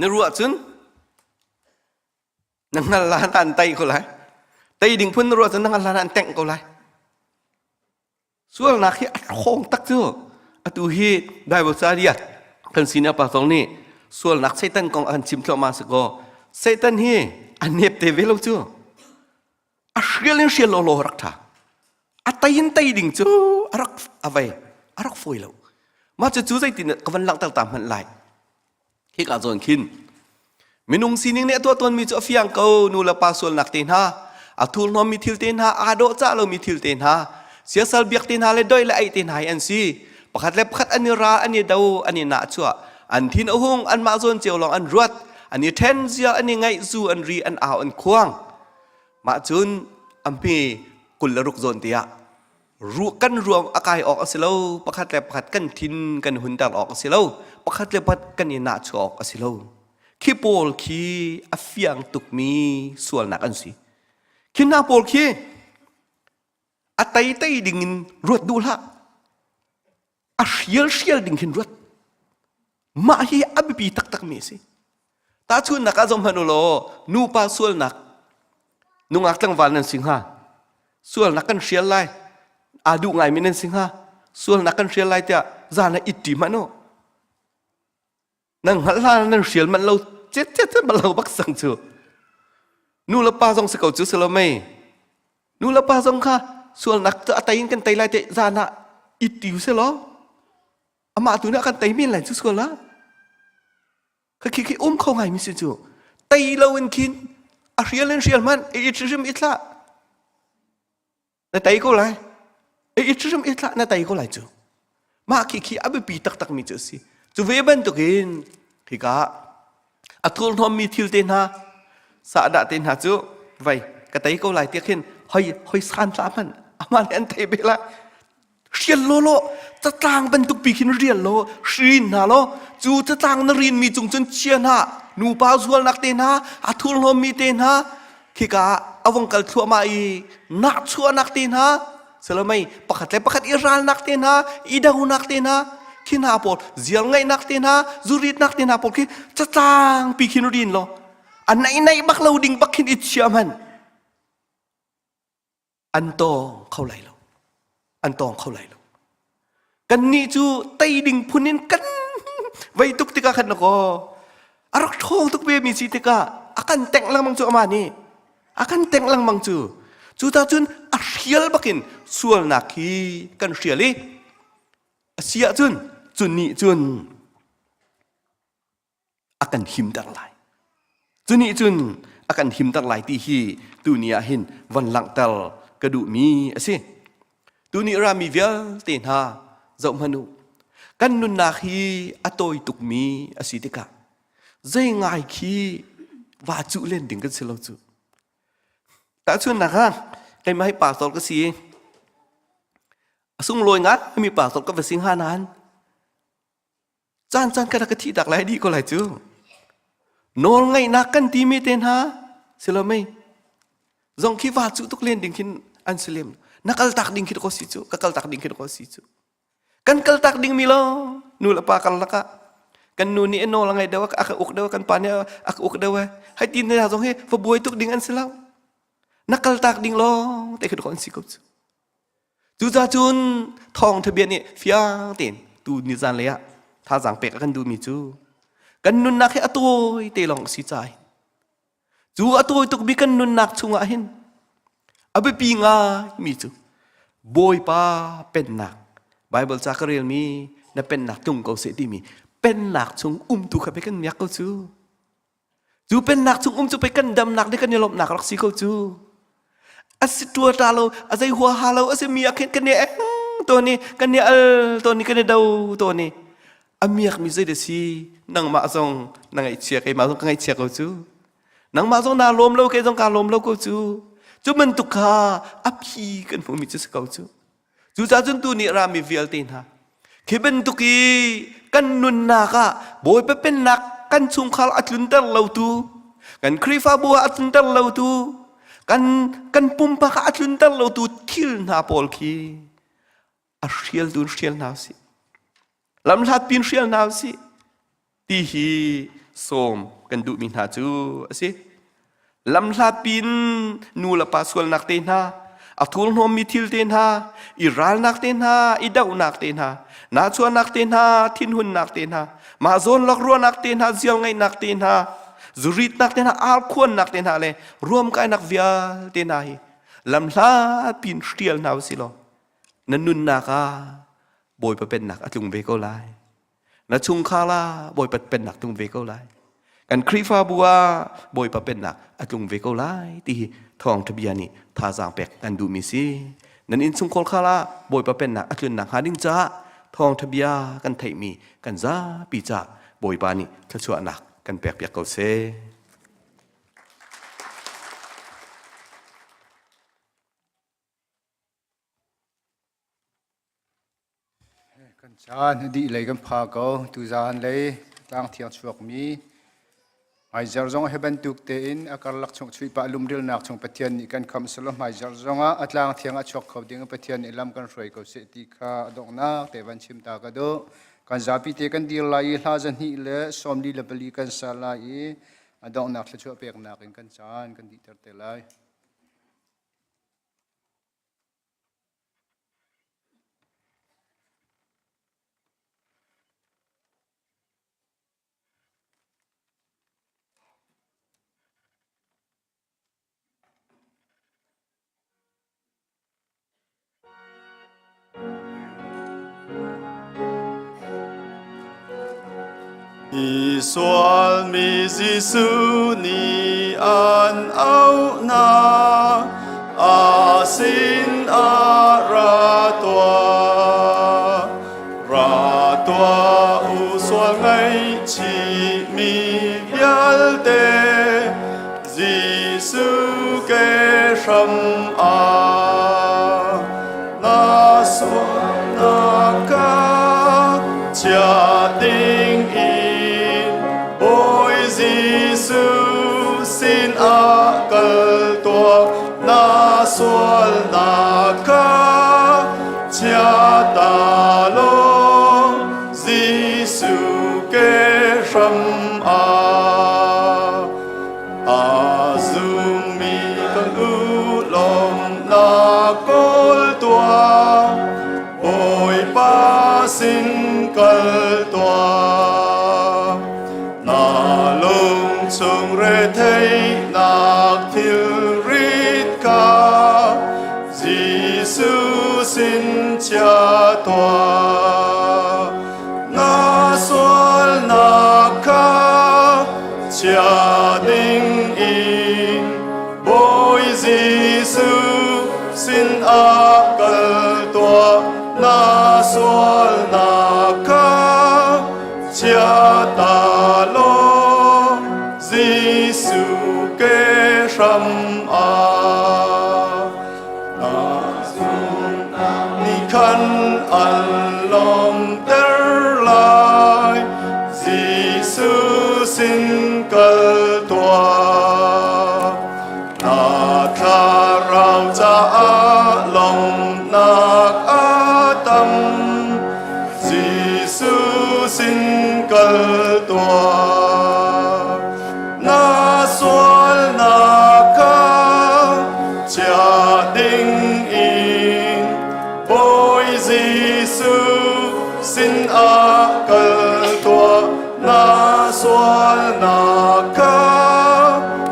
นรัวจนนังฮัลลานอันไตก็ไลไตดิ่งพูนนรัวจนนังฮัลลานอันแต่งก็ไลส่วนนักที่คงตักเจอตัวที่ได้บทสารีกันสินะปะตรงนี้ส่วนนักเซตันกองอันชิมเข้ามาสกอเซตันที่อันเนบเตเวลเจออัศเรื่องเชียร์โลรักท่าอัตยินไตดิ่งเจอรักอะไรรักฝอยเรามาจะจูใจตินกับวันหลังต่างๆมันไหลที่กาจนขินมินุงสินิงเนี่ยตัวตนมีเจ้าฟิยังเกานูละปาส่วนนักเตนฮาอัทุลนอมมีทิลเตนฮาอาโดจ้าเรามีทิลเตนฮาเสียสลบียกตินหาเลยด้วยและไอตินหายอันซีประคัดเล็บคัดอันนี้ราอันนี้ดาวอันนี้หนาชัวอันทินอหงอันมาจนเจียวลองอันรวดอันนี้เทนเสียอันนี้ไงซูอันรีอันอาวอันควงมาจนอันพีกุลรุกโซนเตียรูกันรวมอากายออกสิเลวประคัดเล็บคัดกันทินกันหุ่นต่างออกสิเลวประคัดเล็บคัดกันนี้หนาชัวออกสิเลวขี้โปลขี้อฟยังตุกมีส่วนหนักอันซีขี้หน้าโปลขี้a tay dingin ruột du la a shial dingin ruột ma hi abipi tak mi si ta chun nak azom hanulo nu pa sual nak nungak tlang wal nan singha sual nak kan shial lai adu ngai min nan singha sual nak kan shial lai tia zana itti mano nang hala nan shial man lo chết man lo bak sang chu nu la pa jong se kau chu selo mai nu la pa jong khaส่วนนักจะอัตยินกันไตไลเตจานะอิติวเสลออามาตัวนี้กันไตมีนไหลจุส่วนละคือเขาไงมิสิจูไตเราเอ็นคินอาเรียลเรียลมันอิทริมอิทละในไตก็ไหลอิทริมอิทละในไตก็ไหลจูมาอับปีตักมีจูสิจูเวบันตุกินกะอัตุลนอมมีทิลเตนะสะดะเตนะจูไว้กะไตก็ไหลเตียกินหอยสานสามันอามาเนี่ยอันเทเบละเรียนโลจะต่างเป็นตุกปีกินเรียนโลชีนฮะโลจูจะต่างนรินมีจุงจนเชียนะนูปาส่วนนักเตนะอัทุลโฮมีเตนะขี้กะอวังกัลทัวมาอีนักชัวนักเตนะเสร็จแล้วไม่ประคัดอิรัลนักเตนะอีดาหูนักเตนะขี้นาปอดเจียงไงนักเตนะจูริตนักเตนะปอดขี้จะต่างปีกินรินโลอันไหนบักเราดิ่งบักขินอิจฉามัน อันตองเข้าไหลเราอันตองเข้าไหลเรากันนี่จูไตดิ่งพุนินกันไว้ตุกติกาขันนก็อรักทองตุกเบมีสิติกาakan teng lang mang chu amani akan teng lang mang chu ta chun a rial bakin sual na khi kan riali asia chun ni chun akan him dar lai ni chun akan him dar lai ti hi dunia hin van lang tal kadu mi ase tu ni ra mi vial tin ha zau manu kan nun na khi atoi tuk mi asitika zai ngai khi và chữ lên đỉnh cái sự lâu chữ đã chuyên nạc ha cái máy bảo tol cái gì sung lôi ngắt mi bảo tol cái vật sinh han an chan cái thi đặc lại đi có lại chứ nol ngay nạc căn tí mi tên ha sự lâu mày dòng khi và chữ tục lên đỉnh khi an sự liêm nakal tak đỉnh khi có gì chứ kakal tak đỉnh khi có gì chứ kan kal tak đỉnh mi lo nu là pa kal laka kan nuni eno lang ay daw aka uk daw kan panya aka uk daw hay tin na zong he fa buhay tuk ding an silaw nakaltak ding lo te khod kon sikop chu za chun thong thabian ni fiang tin tu ni zan le ya tha jang pek kan du mi chu kan nun nak he atoi te long si chai chu atoi tuk bi kan nun nak chunga hin abe pi nga mi chu boy pa pen nak bible chakarel mi na pen nak tung ko se ti miเป็นหนักชงตุขับไปกันยักเขาจูเป็นหนักชงจูไปกันดำหนักได้กันยลบหนักรักสีเขาจูอาศัยตัวตาเราอาศัยหัวหาเราอาศัยมียากันเนี่ยตัวนี้กันเนี่ยตัวนี้กันเนี่ยดาวตัวนี้อามียกมีใจเดซีนังมาซองนังไอเชียไอมาซองกันไอเชียเขาจูนังมาซองนาลมเราไอซองการลมเราเขาจูมันตุกาอภิกันผมมีจุดเขาจูจ้าจนตัวนี้รามีวิลตินฮะเคเป็นตุกีกันนุนนักบอยเป็นนักกันชุงขลอัดลุนเตลเราตูกันครีฟ้าบัวอัดลุนเตลเราตูกันปุ่มปากอัดลุนเตลเราตูทิลนาปอลคีอัชเชียลดูนเชียลนาวสิลำลัดปินเชียลนาวสิตีฮีสมกันดูมินหาจูสิลำลัดปินนูละปาสวลนักเตนฮาอัทุลโนมิทิลเตนฮาอิรัลนักเตนฮาอิดาวนักเตนฮานาชวนนักเตนฮาทินหุนนักเตนฮามาโซนลักรัวนักเตนฮาเจียวไงนักเตนฮาจุริตนักเตนฮาอัลควนนักเตนฮาเลยรวมกันนักวิาเตนฮาฮีลำลาปินสเตียลนาวสิโลนันนุนนักบอยเป็นนักตุงเวกโอไลนัชุงคาลาบอยเป็นนักตุงเวกโอไลกันครีฟาบัวบอยเป็นนักตุงเวกโอไลที่ทองทะเบียนนี่ท่าจางแปกกันดูมิซีนันอินสุงคอลคาลาบอยเป็นนักตุงนักหาดิงจ้าทองทะเบียกันไทยมีกันจ้าปีจ่าบอยปานี่ทะชัวนักกันแปกเปียกเกาเซกันจานดีเลยกันพาเกาตุจานเลยตั้งเทียงช่วงมีไอเจอร์จงให้บรรทุกเตินอาการลักชงช่วยปะลุมเริลนักชงปะเทียนนี่กันคำสลมไอเจอร์จงอัตลางเทียงอัชกเขาดิ้งปะเทียนนี่ลำกันรวยเขาเสติขาดงนักแต่วันชิมตากระโดกันจับปีเตกันดีลายลาจันนี่เลยสมดีเลบลีกันสลายดงนักเลยช่วยเปียกนักกันจานกันดีเตอร์เตลาย以算米之苏尼安奥那阿辛阿拉多乌算爱奇米亚德耶稣给什啊那算那个家庭sin akal tua na sual na ka cha ta lo Giêsu ke ram a zum mi kan u lom na chung re thei nak thil rit ka Giêsu xin cha tòa na sual na ka cha ding in bôi Giêsu xin akal tòa na sual na ka cha ta lo Giêsu ke ram a khăn ăn lòng ter lại Giêsu xin cờ tòa na tha rao cha a lòng nạc a tâm Giêsu xin cờ tòa na sual na ka cha ding in bôi Giêsu xin akal tòa na sual na ka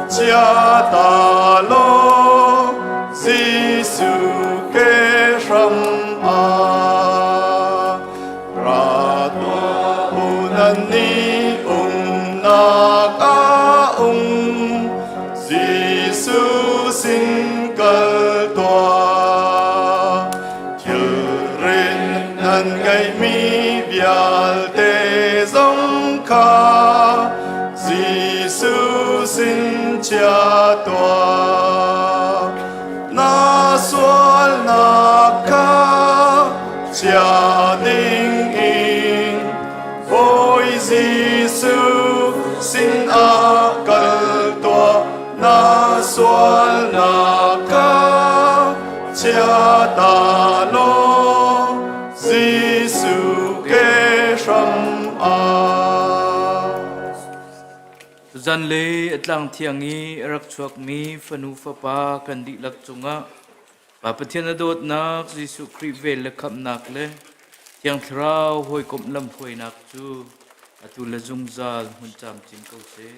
cha ta lo Giêsu ke ram a ra tòa unan ni nak a Giêsu xin kal tòa nan ngày mi bial te zong ka Giêsu xin cha tòa na sual na ka cha ding in bôi Giêsu xin akal tòa na sual na ka cha ta lo Giêsu ke ram a Zan le atlang thiangi rak chuak mi fanu fa pa kan di lak chunga pa pathian adot nak Giêsu Christ vel khap nak le thiang thrau hoi kom lam phoi nak chu atu la zung zal hun cham chin ko se